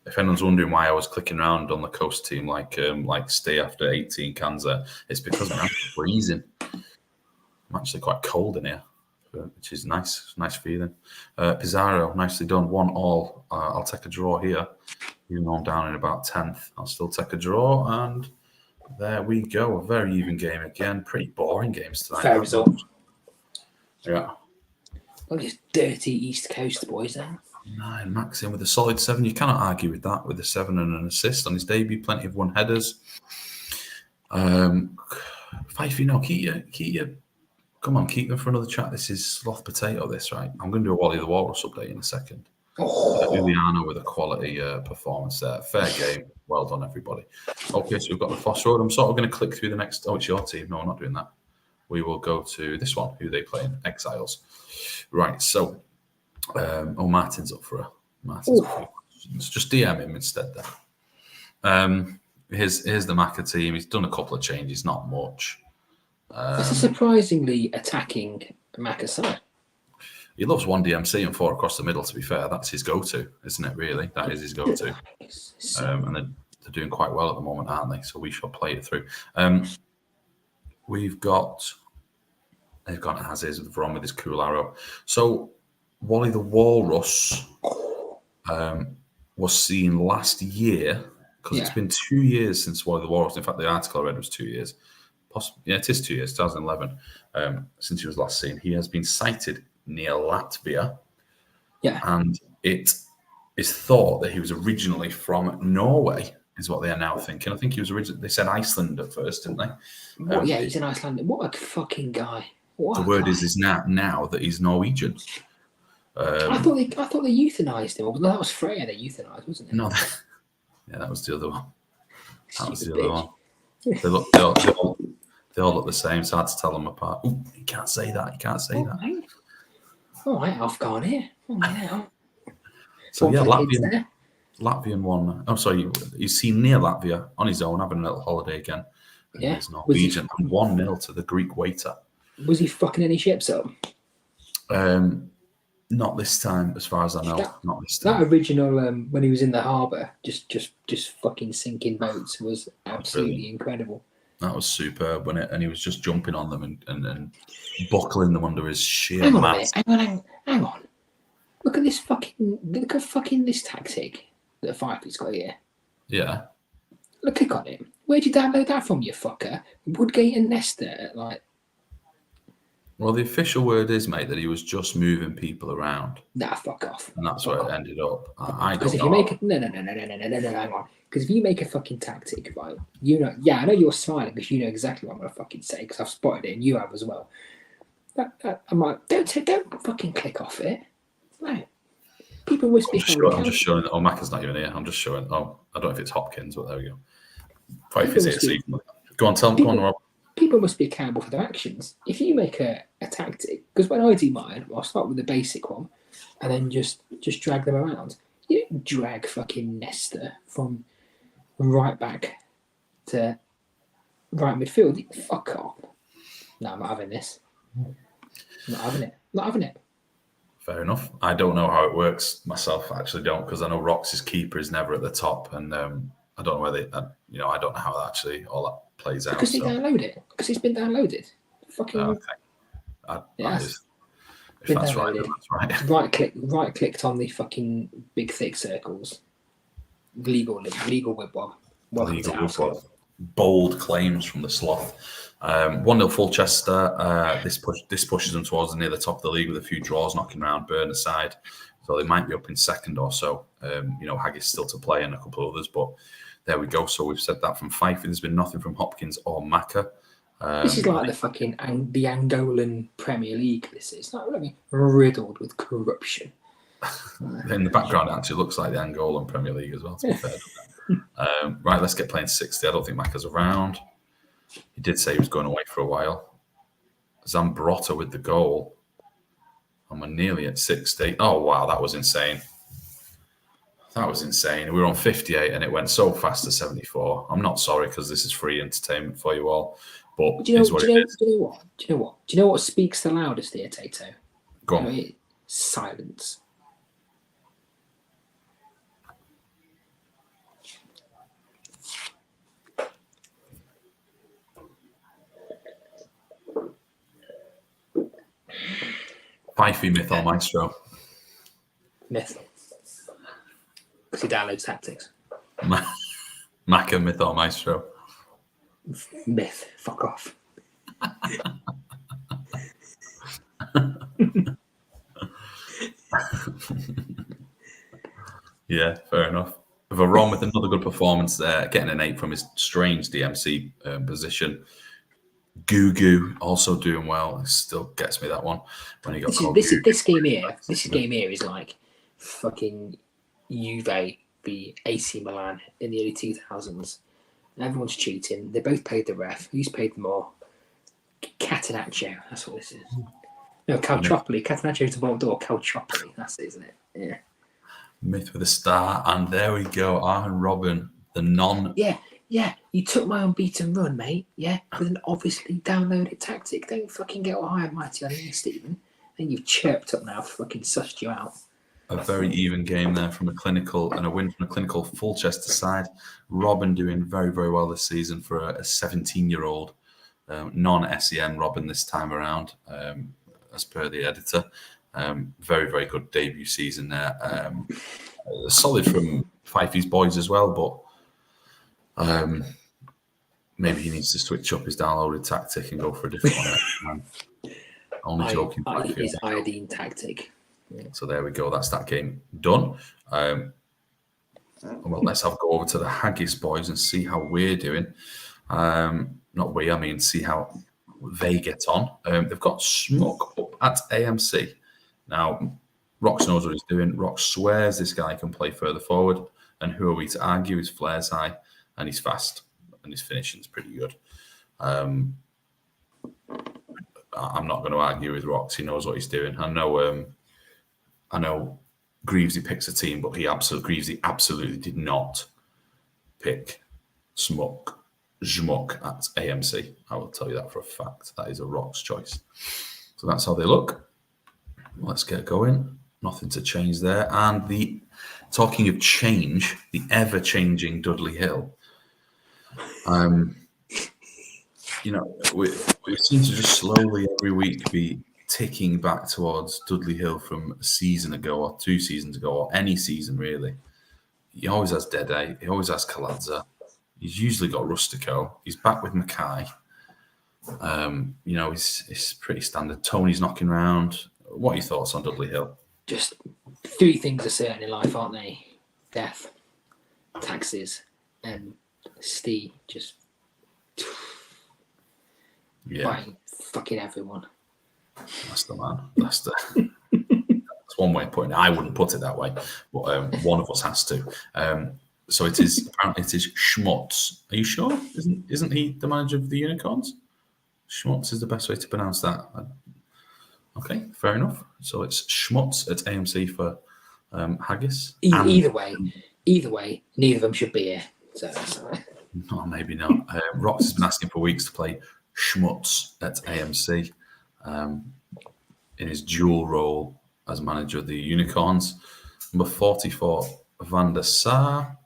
S1: If anyone's wondering why I was clicking around on the coast team like stay after 18 cans, it's because I'm freezing. I'm actually quite cold in here, which is nice. Nice feeling. Pizarro, nicely done. 1-1. I'll take a draw here. Even though I'm down in about 10th, I'll still take a draw. And there we go. A very even game again. Pretty boring games tonight.
S3: Fair result.
S1: Yeah.
S3: Look at this dirty East Coast boys there.
S1: 9, Max in with a solid 7. You cannot argue with that, with a 7 and an assist on his debut. Plenty of one headers. Fifey, come on, keep them for another chat. This is Sloth Potato, this, right? I'm going to do a Wally the Walrus update in a second. Juliano with a quality performance there. Fair game. Well done, everybody. Okay, so we've got the Foss Road. I'm sort of going to click through the next. Oh, it's your team. No, I'm not doing that. We will go to this one. Who are they playing? Exiles. Right, so. Martin's up for Let's just DM him instead then. Here's the Macca team. He's done a couple of changes, not much.
S3: It's a surprisingly attacking Macca side.
S1: He loves 1 DMC and 4 across the middle, to be fair. That's his go-to, isn't it, really? That is his go-to. And they're doing quite well at the moment, aren't they? So we shall play it through. They've gone as is with Veron with his cool arrow. So Wally the Walrus was seen last year, because it's been 2 years since Wally the Walrus. In fact, the article I read was 2 years. Yeah, it is 2 years, 2011, since he was last seen. He has been sighted near Latvia. Yeah. And it is thought that he was originally from Norway, is what they are now thinking. I think he was originally, they said Iceland at first, didn't they?
S3: Yeah, he's in Iceland. What a fucking guy.
S1: The word is now that he's Norwegian.
S3: I thought they euthanized him. Well, that was Freya they euthanized, wasn't it?
S1: No, that was the other one. That was the other one. They all look the same. It's hard to tell them apart. Ooh, you can't say that. You can't say that.
S3: Right. All right, off guard here. Oh, yeah.
S1: So yeah, Latvian one. I'm sorry, he's seen near Latvia on his own, having a little holiday again.
S3: Yeah,
S1: he's Norwegian. 1-0 to the Greek waiter.
S3: Was he fucking any ships up?
S1: Not this time, as far as I know. Not this time.
S3: That original when he was in the harbour, just fucking sinking boats was absolutely incredible.
S1: That was superb, wasn't it? And he was just jumping on them and buckling them under his sheer
S3: hang on. Look at this fucking this tactic that Fifey's got here.
S1: Yeah.
S3: Click on it. Where'd you download that from, you fucker? Woodgate and Nesta, like.
S1: Well, the official word is, mate, that he was just moving people around.
S3: Nah, fuck off.
S1: And that's where it ended up. I don't know.
S3: Because if you make no, hang on. Because if you make a fucking tactic, right, you know, I know you're smiling because you know exactly what I'm going to fucking say because I've spotted it and you have as well. I'm like, don't fucking click off it. No. People must be.
S1: I'm just showing. Oh, Macca's not even here. I'm just showing. Oh, I don't know if it's Hopkins, but there we go. Probably if it's here, so you can go on, tell them. Go on, Rob.
S3: People must be accountable for their actions. If you make a tactic, because when I do mine, I'll start with the basic one and then just drag them around. You don't drag fucking Nesta from right back to right midfield. Fuck off. No, I'm not having this. I'm not having it.
S1: Fair enough. I don't know how it works myself. I actually don't, because I know Rox's keeper is never at the top, and I don't know whether I don't know how that actually all that plays out.
S3: Because they download it. Because it's been downloaded. Fucking
S1: okay.
S3: Yes.
S1: If that's right, then that's right.
S3: Right clicked on the fucking big thick circles. Legal wibwob. Welcome to our school.
S1: Bold claims from the sloth. 1-0 Fulchester. This pushes them towards near the top of the league with a few draws knocking around Burn aside. So they might be up in second or so. Haggis still to play and a couple of others, but there we go. So we've said that from Fife. There's been nothing from Hopkins or Macca.
S3: This is like the fucking the Angolan Premier League. This is not really riddled with corruption.
S1: In the background, it actually looks like the Angolan Premier League as well, to be fair. Right, let's get playing 60. I don't think Macca's around. He did say he was going away for a while. Zambrotta with the goal. And we're nearly at 60. Oh, wow, that was insane. That was insane. We were on 58 and it went so fast to 74. I'm not sorry because this is free entertainment for you all. But
S3: do you know what speaks the loudest here, Tato?
S1: Go on.
S3: Silence.
S1: Fifey Myth or Maestro?
S3: Myth. Because he downloads tactics.
S1: Macca, Myth or Maestro?
S3: Myth. Fuck off.
S1: Yeah, fair enough. Varon with another good performance there, getting an 8 from his strange DMC position. Gugu also doing well. It still gets me that one when he got
S3: this game here is like fucking Juve v AC Milan in the early 2000s. Everyone's cheating. They both paid the ref. Who's paid more? Catenaccio. That's what this is. No, Calciopoli. Catenaccio's the ball door. Calciopoli. That's it, isn't it? Yeah.
S1: Myth with a star, and there we go. Arjen Robben, the non.
S3: Yeah. You took my unbeaten run, mate. Yeah, with an obviously downloaded tactic. Don't fucking get all high and mighty on you, Stephen. Then you've chirped up now. Fucking sussed you out.
S1: A very even game there from a clinical and a win from a clinical Fulchester side. Robben doing very, very well this season for a 17-year-old non-SEN Robben this time around, as per the editor. Very, very good debut season there. Solid from Fifey's boys as well, but maybe he needs to switch up his downloaded tactic and go for a different one. Only joking.
S3: His iodine tactic.
S1: Yeah. So there we go. That's that game done. Well, let's go over to the Haggis boys and see how we're doing. Not we, I mean, see how they get on. They've got Smoke up at AMC. Now, Rox knows what he's doing. Rox swears this guy can play further forward. And who are we to argue? His flair's high and he's fast and his finishing's pretty good. I'm not going to argue with Rox. He knows what he's doing. I know Greavesy picks a team, but Greavesy absolutely did not pick Schmuck at AMC. I will tell you that for a fact. That is a Rox choice. So that's how they look. Let's get going. Nothing to change there. And talking of change, the ever-changing Dudley Hill. We seem to just slowly every week be ticking back towards Dudley Hill from a season ago or 2 seasons ago or any season really. He always has Dede. He always has Kaladza. He's usually got Rustico. He's back with Mackay. It's pretty standard. Tony's knocking around. What are your thoughts on Dudley Hill?
S3: Just 3 things are certain in life, aren't they? Death, taxes, and Steve. Just buying fucking everyone.
S1: That's the man. That's one way of putting it. I wouldn't put it that way, but one of us has to. So it is. Apparently, it is Schmutz. Are you sure? Isn't he the manager of the Unicorns? Schmutz is the best way to pronounce that. Okay, fair enough. So it's Schmutz at AMC for Haggis.
S3: Either way, neither of them should be here. So that's all right.
S1: No, maybe not. Rox has been asking for weeks to play Schmutz at AMC in his dual role as manager of the Unicorns. Number 44, Van der Sar.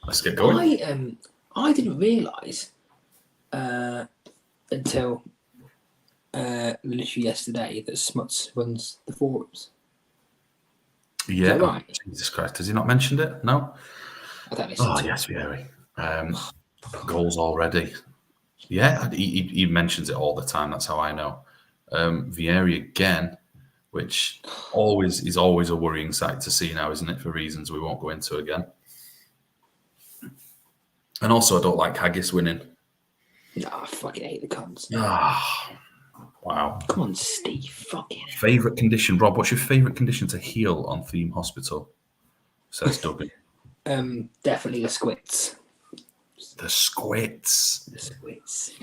S1: Let's get going.
S3: I didn't realise until literally yesterday that Smuts runs the forums.
S1: Yeah,
S3: Is that right?
S1: Jesus Christ, has he not mentioned it? No.
S3: I don't listen to
S1: yes, Vieri. Goals already. Yeah, he mentions it all the time. That's how I know. Vieri again, which is always a worrying sight to see now, isn't it? For reasons we won't go into again. And also, I don't like Haggis winning.
S3: No, I fucking hate the cunts.
S1: Wow.
S3: Come on, Steve. Fucking
S1: Favourite condition, Rob? What's your favourite condition to heal on Theme Hospital? Says Duggan.
S3: Definitely the squits.
S1: The squits.
S3: The squits.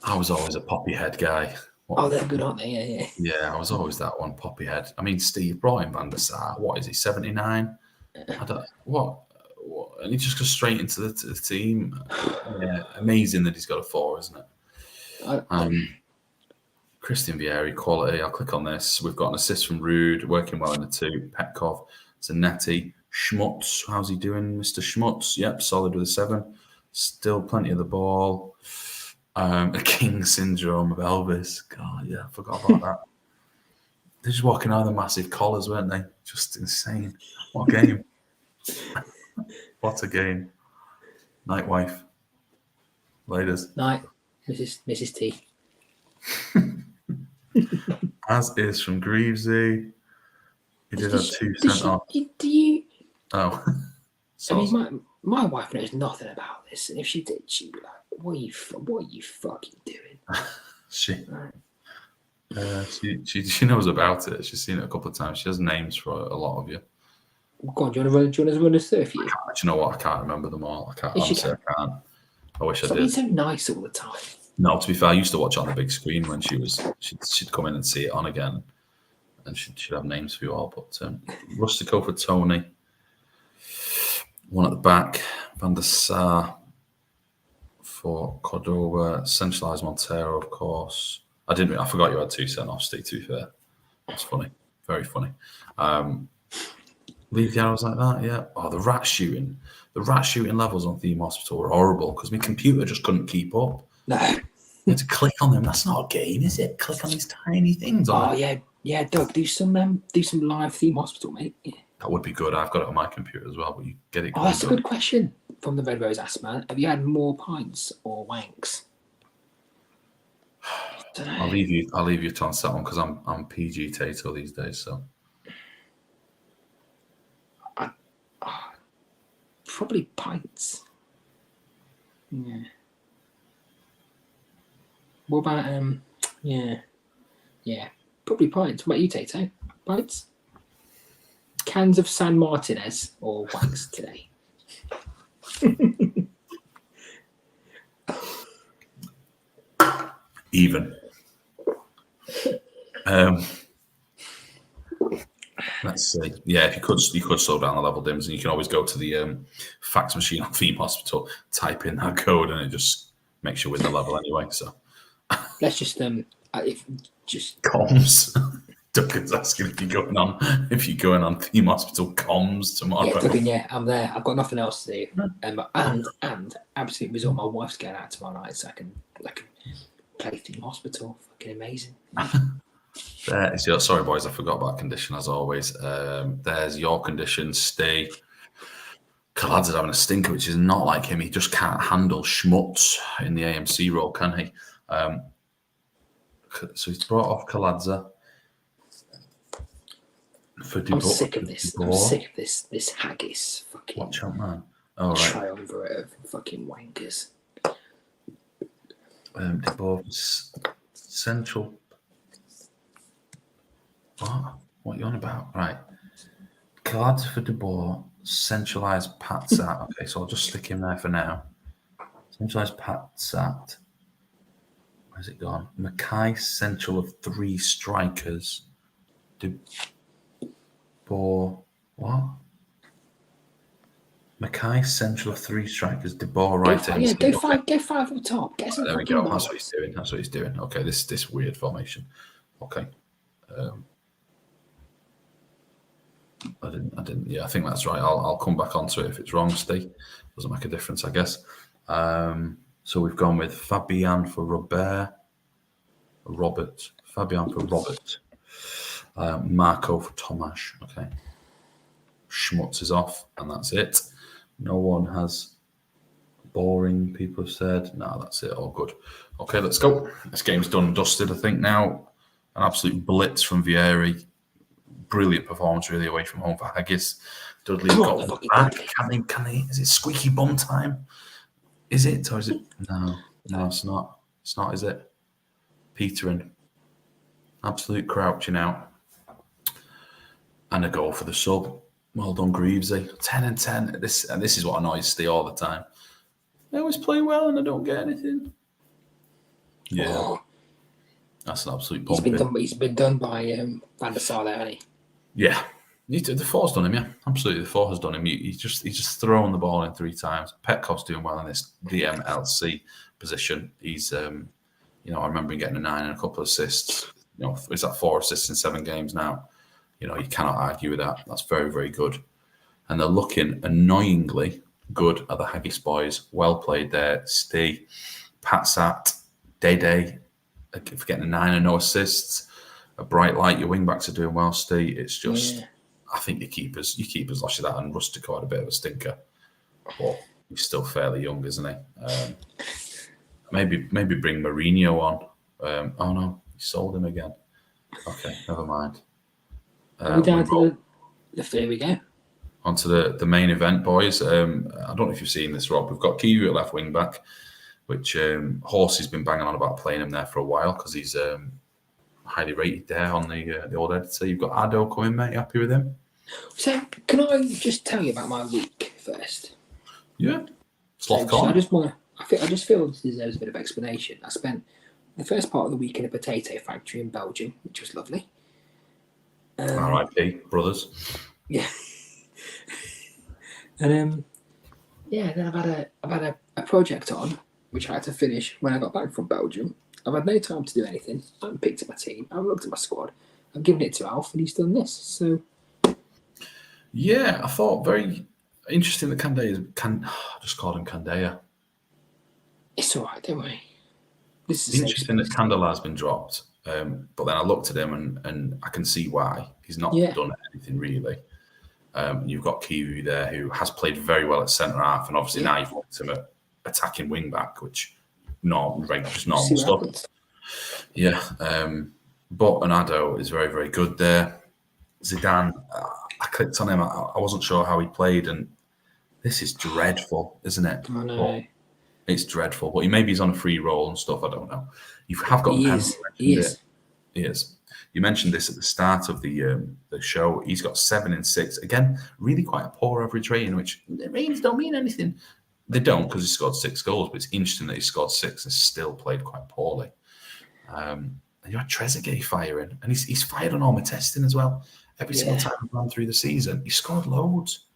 S1: I was always a poppy head guy.
S3: They're good, aren't they? Yeah.
S1: Yeah, I was always that one, poppy head. I mean, Steve brought in Van der Sar. What is he, 79? What? And he just goes straight into the team. Yeah, amazing that he's got a 4, isn't it? Christian Vieri, quality. I'll click on this. We've got an assist from Rude, working well in the 2. Petkov, Zanetti, Schmutz. How's he doing, Mr. Schmutz? Yep, solid with a 7. Still plenty of the ball. A king syndrome of Elvis. God, yeah, I forgot about that. They're just walking out of the massive collars, weren't they? Just insane. What a game. What a game. Night, wife. Laters.
S3: Night, Mrs. T.
S1: As is from Greavesy. He did have 2 sent off.
S3: Do you?
S1: Oh.
S3: I mean, my wife knows nothing about this, and if she did, she'd be like, "What are you fucking doing?"
S1: She knows about it. She's seen it a couple of times. She has names for a lot of you.
S3: Go on, do you want to run us through a few?
S1: Do you know what? I can't remember them all. I can't. Honestly, I can't. I wish I did.
S3: Being so nice all the time.
S1: No, to be fair, I used to watch it on the big screen when she'd come in and see it on again, and she'd have names for you all. But Rustico for Tony, one at the back, Van der Sar for Cordova, centralised Montero, of course. I forgot you had 2 sent off, Steve. To be fair, that's funny, very funny. Leave the arrows like that, yeah. Oh, the rat shooting levels on Theme Hospital were horrible because my computer just couldn't keep up.
S3: No.
S1: You had to click on them. That's not a game, is it? Click on these tiny things.
S3: Yeah, Doug, do some live Theme Hospital, mate. Yeah.
S1: That would be good. I've got it on my computer as well, but you get it.
S3: Oh, that's a good question from the Red Rose Assman. Have you had more pints or wanks?
S1: I'll leave you to answer that one because I'm PG Tato these days. So
S3: probably pints. Yeah. What about yeah, probably pints. What about you, Tato? Pints? Cans of San Martinez or wax today?
S1: Even. Let's see. Yeah, if you could slow down the level dims, and you can always go to the fax machine on Theme Hospital, type in that code, and it just makes you win the level anyway. So
S3: let's just comms.
S1: Duncan's asking if you're going on Theme Hospital comms tomorrow.
S3: Yeah, Duncan, yeah, I'm there. I've got nothing else to do, and absolute result. My wife's going out tomorrow night, so I can play Theme Hospital. Fucking amazing.
S1: Sorry, boys, I forgot about condition as always. There's your condition. Stay. Kalad's having a stinker, which is not like him. He just can't handle schmutz in the AMC role, can he? So he's brought off Kaladza.
S3: I'm sick of this. I'm sick of this haggis. Fucking
S1: watch out, man. All right.
S3: Triumvirate of fucking wankers.
S1: DeBoer's central. What are you on about? Right. Kaladza for DeBoer. Centralised Patsat. Okay, so I'll just stick him there for now. Centralised Patsat. Where's it gone? Mackay central of 3 strikers. DeBoer. What? Mackay central of 3 strikers. DeBoer right in.
S3: Yeah, go five up top. Get some
S1: there we go. That's what he's doing. Okay, this weird formation. Okay. I didn't. Yeah, I think that's right. I'll come back onto it if it's wrong, Steve. Doesn't make a difference, I guess. So we've gone with Fabian for Robert. Fabian for Robert. Marco for Tomasz. Okay. Schmutz is off, and that's it. No one has boring, people have said. No, that's it. All good. Okay, let's go. This game's done and dusted, I think, now. An absolute blitz from Vieri. Brilliant performance, really, away from home for Haggis. Dudley got the back. Can they? Is it squeaky bum time? Is it? Or is it? No, it's not. It's not, is it? Petering. Absolute crouching out. And a goal for the sub. Well done, Greavesy. 10 and 10. This is what annoys Steve all the time. I always play well and I don't get anything. Yeah. Oh. That's an absolute pump.
S3: He's been done by Van der Sar there, hasn't he?
S1: Yeah. The four's done him, yeah. Absolutely. The four has done him. He's just thrown the ball in 3 times. Petkov's doing well in this DMLC position. He's I remember him getting a 9 and a couple of assists. Is that 4 assists in 7 games now? You cannot argue with that. That's very, very good. And they're looking annoyingly good at the Haggis boys. Well played there. Steve, Patsat, Dede, for getting a 9 and no assists. A bright light. Your wing backs are doing well, Steve. It's just, I think your keepers lost you that, and Rustico had a bit of a stinker. But he's still fairly young, isn't he? Maybe bring Mourinho on. Oh no, he sold him again. Okay, never mind.
S3: Are we down to there we go.
S1: Onto the main event, boys. I don't know if you've seen this, Rob. We've got Kiwi at left wing back, which Horsey's been banging on about playing him there for a while because he's highly rated there on the old editor. You've got Ado coming, mate. You happy with him?
S3: So, can I just tell you about my week first?
S1: Yeah. Sloth
S3: so I just feel this deserves a bit of explanation. I spent the first part of the week in a potato factory in Belgium, which was lovely.
S1: R.I.P. brothers.
S3: Yeah. And then I've had a project on which I had to finish when I got back from Belgium. I've had no time to do anything. I haven't picked up my team. I haven't looked at my squad. I've given it to Alf, and he's done this. So
S1: yeah, I thought very interesting that I just called him Candea.
S3: It's all right, don't worry.
S1: This is interesting that Candela has been dropped. But then I looked at him and I can see why. He's not done anything really. You've got Kivu there who has played very well at centre half, and obviously now you've looked him at attacking wing back, which just normal stuff. Yeah. But Anado is very, very good there. Zidane, I clicked on him. I wasn't sure how he played, and this is dreadful, isn't it?
S3: I know.
S1: But it's dreadful. But maybe he's on a free roll and stuff. I don't know. You have got.
S3: He is.
S1: You mentioned this at the start of the show. He's got 7 and 6. Again, really quite a poor average rating, which the ratings don't mean anything. They don't because he scored 6 goals, but it's interesting that he scored 6 and still played quite poorly. And you had Trezeguet firing, and he's fired on all my testing as well. Every single time I've run through the season, he scored loads.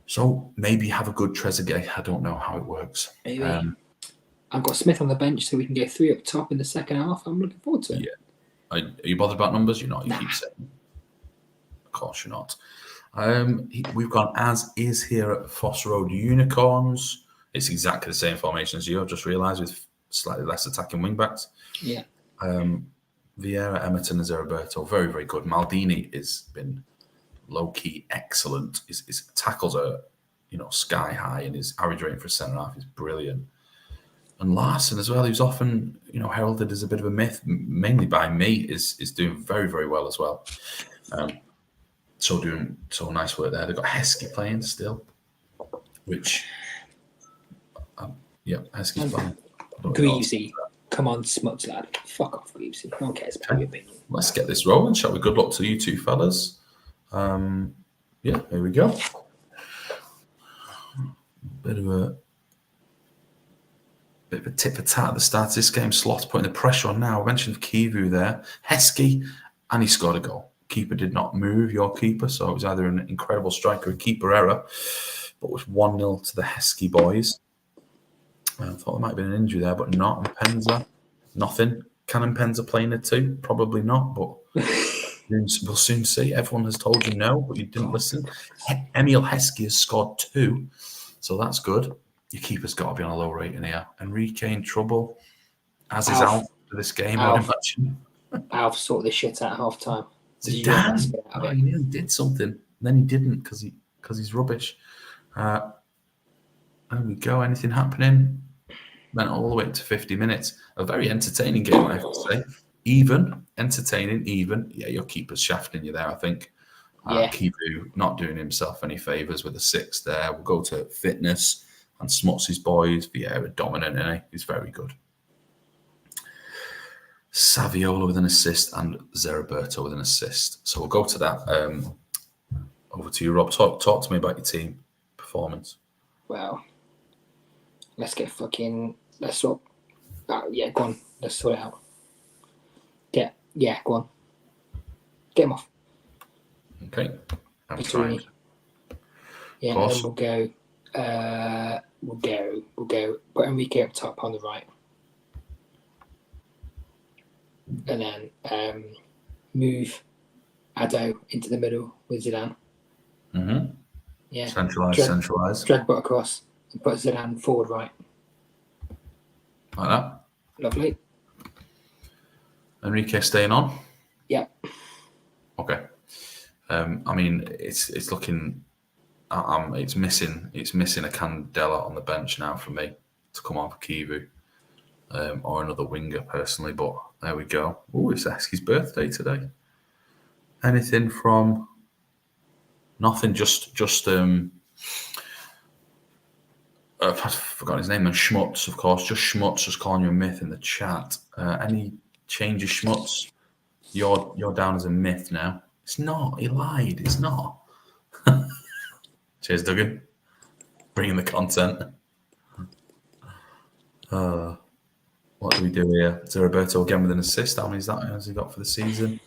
S1: So maybe have a good Trezeguet. I don't know how it works.
S3: Maybe. I've got Smith on the bench, so we can get 3 up top in the second half. I'm looking forward to it.
S1: Yeah. Are you bothered about numbers? You're not. You keep saying. Of course you're not. We've gone as is here at Foss Road Unicorns. It's exactly the same formation as you. I've just realised with slightly less attacking wing backs.
S3: Yeah.
S1: Vieira, Emerton, and Zeriberto, very, very good. Maldini has been low-key excellent. His tackles are, sky high, and his average rating for a centre half is brilliant. And Larson as well, who's often, heralded as a bit of a myth, mainly by me, is doing very, very well as well. Doing nice work there. They've got Heskey playing still, which, Heskey's playing.
S3: Greavesy. Come on, smuts, lad. Fuck off, Greavesy. No one cares about your opinion.
S1: Let's get this rolling, shall we? Good luck to you two fellas. Here we go. Bit of a tit for tat at the start of this game. Sloth putting the pressure on now. I mentioned Kivu there. Heskey, and he scored a goal. Keeper did not move, your keeper, so it was either an incredible strike or a keeper error. But it was 1-0 to the Heskey boys. I thought there might have been an injury there, but not. And Penza, nothing. Can Penza playing it too? Probably not, but We'll soon see. Everyone has told you no, but you didn't listen. Emil Heskey has scored 2, so that's good. Your keeper's got to be on a low rating here. Enrique in trouble, as is Alf for this game, I would imagine.
S3: Alf sorted this shit out at half time.
S1: Zidane. Oh, he nearly did something, and then he didn't because he's rubbish. There we go. Anything happening? Went all the way up to 50 minutes. A very entertaining game, I have to say. Entertaining. Yeah, your keeper's shafting you there, I think. Kivu not doing himself any favours with a 6 there. We'll go to fitness and Smuts' boys. Vieira dominant, isn't he? He's very good. Saviola with an assist and Zeriberto with an assist. So we'll go to that. Over to you, Rob. Talk to me about your team performance.
S3: Well, let's sort. Yeah, go on. Let's sort it out. Yeah, go on. Get him off.
S1: Okay.
S3: Yeah, and then we'll go. Put Enrique up top on the right, and then move Ado into the middle with Zidane.
S1: Mm-hmm.
S3: Yeah.
S1: Centralise.
S3: Drag butt across and put Zidane forward right.
S1: Like that.
S3: Lovely.
S1: Enrique staying on?
S3: Yeah.
S1: Okay. I mean, it's looking. It's missing a Candela on the bench now for me to come on for Kivu, or another winger personally. But there we go. Oh, it's Eski's birthday today. Anything from? Nothing. Just. I've forgotten his name. And Schmutz, of course. Just Schmutz, just calling you a myth in the chat. Any changes, Schmutz? You're down as a myth now. It's not. He lied. It's not. Cheers, Duggan. Bringing the content. What do we do here? Zeriberto again with an assist. How many has he got for the season?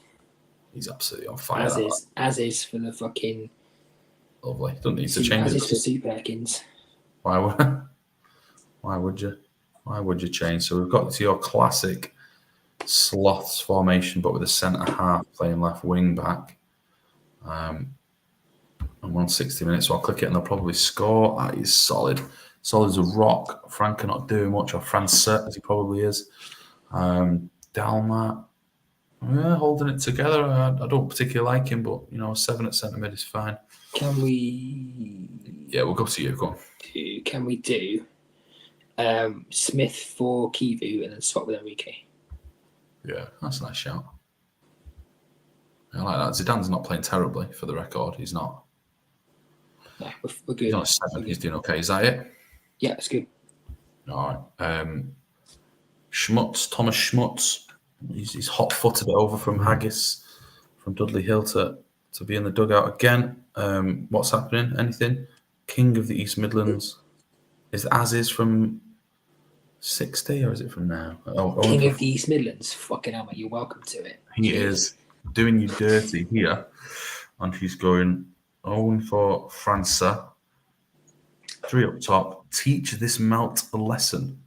S1: He's absolutely on fire.
S3: As is for the fucking.
S1: Lovely. Don't need to change it.
S3: As is for Super Perkins.
S1: Why would you? Why would you change? So we've got to your classic sloths formation, but with a centre half playing left wing back. And 160 minutes, so I'll click it and they'll probably score. That is solid. Solid as a rock. Frank not doing much, or Francet, as he probably is. Dalmat, holding it together. I don't particularly like him, but, 7 at centre mid is fine.
S3: Can we...
S1: Yeah, we'll go to you. Go on.
S3: Can we do Smith for Kivu and then swap with Enrique?
S1: Yeah, that's a nice shout. I like that. Zidane's not playing terribly, for the record. He's not.
S3: No, we're good.
S1: He's on a 7. He's doing okay. Is that it?
S3: Yeah, it's good.
S1: All right. Schmutz, Thomas Schmutz. He's hot-footed it over from Haggis, from Dudley Hill to be in the dugout again. What's happening? Anything? King of the East Midlands. Is from 60 or is it from now?
S3: King of the East Midlands. Fucking hell, mate. You're welcome to it.
S1: He is doing you dirty here. And he's going Owen for França. 3 up top. Teach this melt a lesson.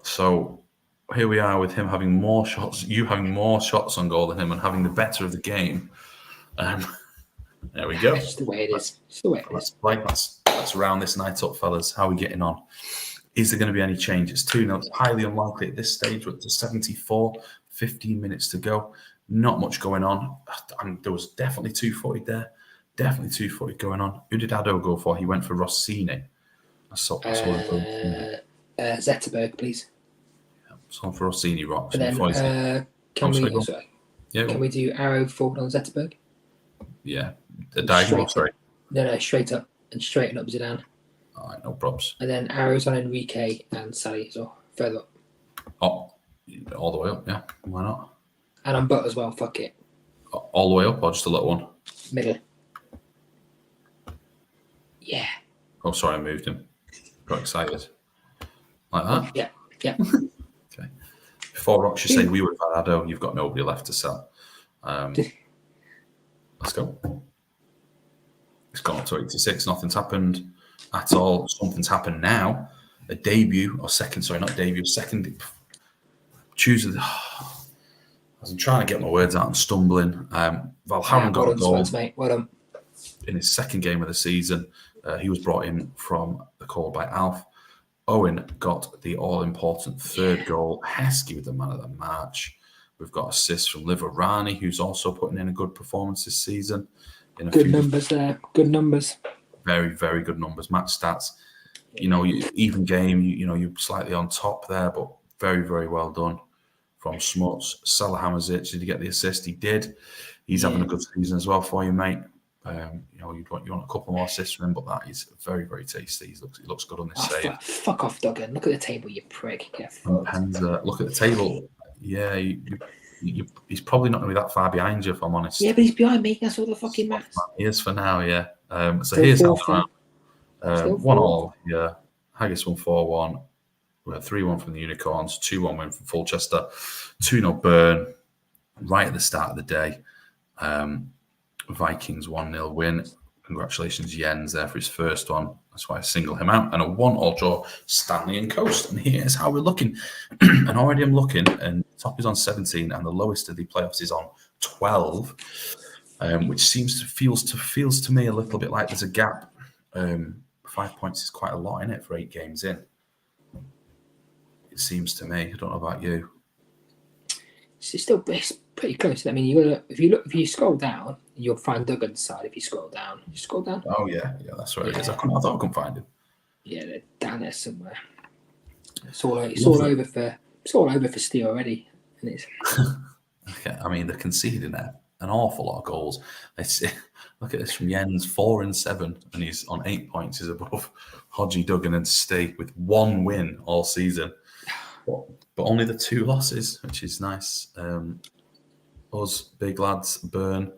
S1: So here we are with him having more shots, you having more shots on goal than him and having the better of the game. There we go.
S3: It's the way it is. It's the way it is.
S1: Let's round this night up, fellas. How are we getting on? Is there going to be any change? It's 2-0. It's highly unlikely at this stage. We're up to 74, 15 minutes to go. Not much going on. There was definitely 240 there. Definitely 240 going on. Who did Ado go for? He went for Rossini. I saw
S3: Zetterberg, please.
S1: Yeah, someone for Rossini rocks.
S3: And then, can we do arrow forward on Zetterberg?
S1: Yeah. The diagonal, sorry.
S3: No, straight up and straighten up Zidane.
S1: All right, no probs.
S3: And then arrows on Enrique and Sally as well, further up.
S1: Oh, all the way up, yeah. Why not?
S3: And on Butt as well, fuck it.
S1: All the way up or just a little one?
S3: Middle. Yeah.
S1: Oh, sorry, I moved him. Got excited. Like that?
S3: Yeah.
S1: Okay. Before Rox, you say we would have had Ado, you've got nobody left to sell. Let's go. It's gone up to 86. Nothing's happened at all. Something's happened now. A debut, or second, sorry, not debut, second. Choose. I'm trying to get my words out and stumbling. Valharan got a goal
S3: mate. Well done.
S1: in his second game of the season. He was brought in from the call by Alf. Owen got the all-important third goal. Heskey with the man of the match. We've got assists from Liverani, who's also putting in a good performance this season.
S3: Good numbers there. Good numbers.
S1: Very, very good numbers. Match stats. Even game, you're slightly on top there, but very, very well done from Smuts. Salahamazic, did he get the assist? He did. He's having a good season as well for you, mate. You want a couple more assists from him, but that is very, very tasty. He looks good on this save.
S3: Fuck off, Duggan. Look at the table, you prick.
S1: And look at the table. Yeah, he's probably not going to be that far behind you, if I'm honest.
S3: Yeah, but he's behind me. That's all the fucking matters.
S1: He is for now, yeah. So
S3: Still
S1: here's how
S3: fourth,
S1: 1-1, yeah. Haggis won 4-1. We had 3-1 from the Unicorns, 2-1 win from Fulchester, 2-0 Burn right at the start of the day. Vikings 1-0 win. Congratulations, Jens, there for his first one. That's why I single him out. And a 1-1 draw, Stanley and Coast. And here's how we're looking. And already I'm looking, and top is on 17, and the lowest of the playoffs is on 12, which feels to me a little bit like there's a gap. 5 points is quite a lot in it for 8 games in. It seems to me. I don't know about you.
S3: It's pretty close. I mean, if you scroll down, you'll find Duggan's side. If you scroll down,
S1: Oh yeah, that's where it is. I thought I couldn't find him.
S3: Yeah, they're down there somewhere. It's all over for Steve already, and it's.
S1: Okay, I mean, they're conceding an awful lot of goals. Look at this from Jens, 4-7, and he's on 8 points. He's above Hodgie, Duggan, and Steve with 1 win all season, but only the 2 losses, which is nice. Us big lads, Burn,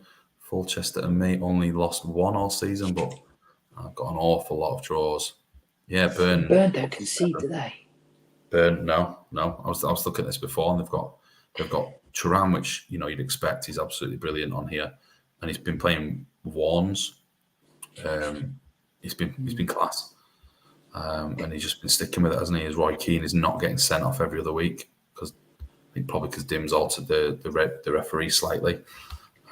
S1: Fulchester, and me only lost 1 all season, but I've got an awful lot of draws. Yeah, Burn
S3: don't concede, do they?
S1: Burn, no. I was looking at this before, and they've got Turan, which you'd expect. He's absolutely brilliant on here, and he's been playing Warns. He's been class, and he's just been sticking with it, hasn't he? As Roy Keane is not getting sent off every other week because Dim's altered the referee slightly.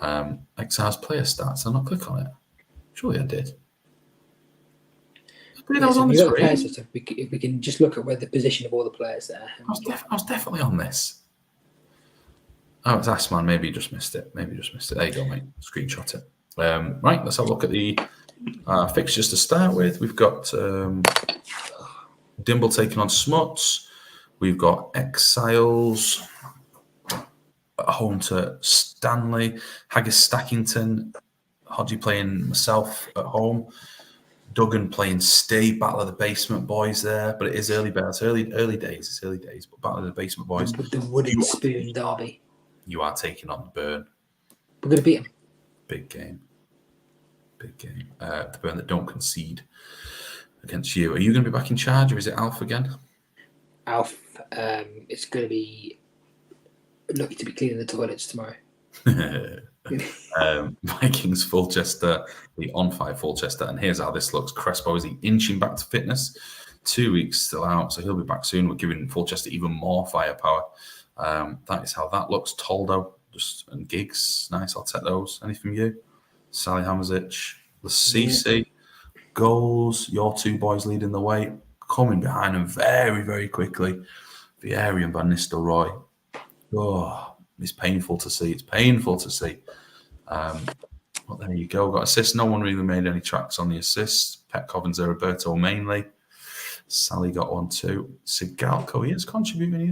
S1: XR's player stats. I'll not click on it. Surely I did. I was on the screen.
S3: If we can just look at where the position of all the players there.
S1: I was definitely on this. Oh, it's Assman. Maybe you just missed it. There you go, mate. Screenshot it. Right, let's have a look at the fixtures to start with. We've got Dimble taking on Smuts. We've got Exiles at home to Stanley. Haggis Stackington. Hodgie playing myself at home. Duggan playing Steve. Battle of the Basement Boys there. But it is early days. It's early days. But Battle of the Basement Boys.
S3: The wooden spoon derby.
S1: You are taking on Burn.
S3: We're going to beat him.
S1: Big game. The Burn that don't concede against you. Are you going to be back in charge, or is it Alf again?
S3: Alf, it's going to be lucky to be cleaning the toilets tomorrow.
S1: Vikings, Fulchester, the on-5 Fulchester, and here's how this looks. Crespo is inching back to fitness. 2 weeks still out, so he'll be back soon. We're giving Fulchester even more firepower. That is how that looks. Toldo and Gigs, nice. I'll take those. Any from you? Sally Hamazic, Lasisi, goals. Your 2 boys leading the way, coming behind them very, very quickly. Vieri and Van Nistelrooy. Oh, it's painful to see. But there you go. Got assists. No one really made any tracks on the assists. Petkov and Zeriberto mainly. Sally got 1 too. Sigalko, he is contributing.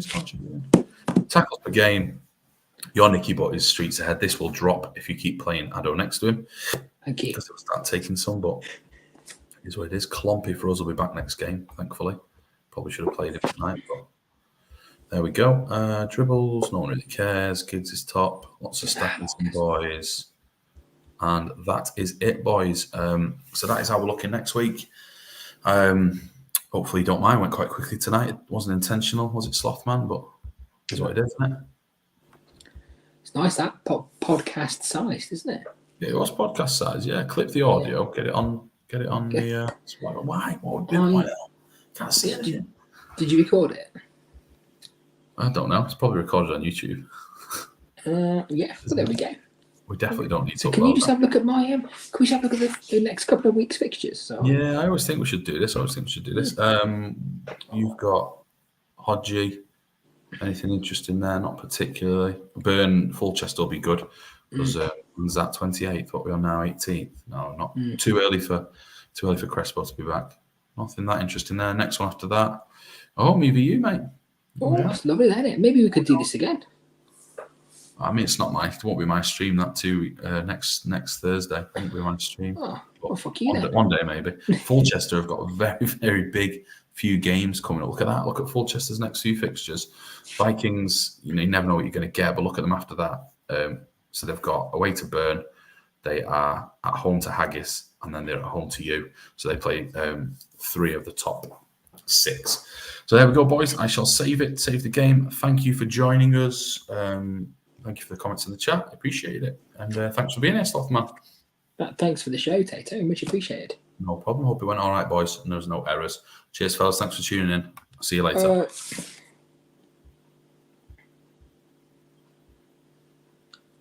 S1: Tackles per game. Your Nicky Butt is streets ahead. This will drop if you keep playing Addo next to him.
S3: Thank you.
S1: Because he'll start taking some, but it is what it is. Clompy for us will be back next game, thankfully. Probably should have played him tonight, but there we go. Dribbles, no one really cares. Kids is top. Lots of stacking some boys. And that is it, boys. So that is how we're looking next week. Hopefully you don't mind. Went quite quickly tonight. It wasn't intentional, was it, Slothman? But it's what it is, isn't it?
S3: It's nice, that podcast size, isn't it?
S1: Yeah, it was podcast size. Yeah, clip the audio, get it on the. Why? What would be? Why not? Can't see anything.
S3: Did you record it?
S1: I don't know. It's probably recorded on YouTube.
S3: Yeah, well, there we go.
S1: We definitely don't need to.
S3: So can you just have a look at my? Can we just have a look at the next couple of weeks' fixtures? So
S1: Yeah, I always think we should do this. You've got Hodgie. Anything interesting there? Not particularly. Burn Fulchester will be good because when's that 28th? What we are now 18th? No, not too early for Crespo to be back. Nothing that interesting there. Next one after that. Oh, maybe you, mate.
S3: oh, that's lovely, isn't it? Maybe we could do this again.
S1: I mean, it won't be my stream that too. Next Thursday, I think we might stream.
S3: Oh, well, fuck you then.
S1: One day maybe. Fulchester have got a very, very big few games coming up. Look at that. Look at Fulchester's next few fixtures. Vikings, you never know what you're going to get, but look at them after that. So they've got away to Burn. They are at home to Haggis, and then they're at home to you. So they play 3 of the top 6. So there we go, boys. I shall save the game. Thank you for joining us. Thank you for the comments in the chat. I appreciate it. And thanks for being here, Slothman.
S3: Thanks for the show, Tato. Much appreciated.
S1: No problem. Hope it went all right, boys. And there was no errors. Cheers, fellas. Thanks for tuning in. I'll see you later.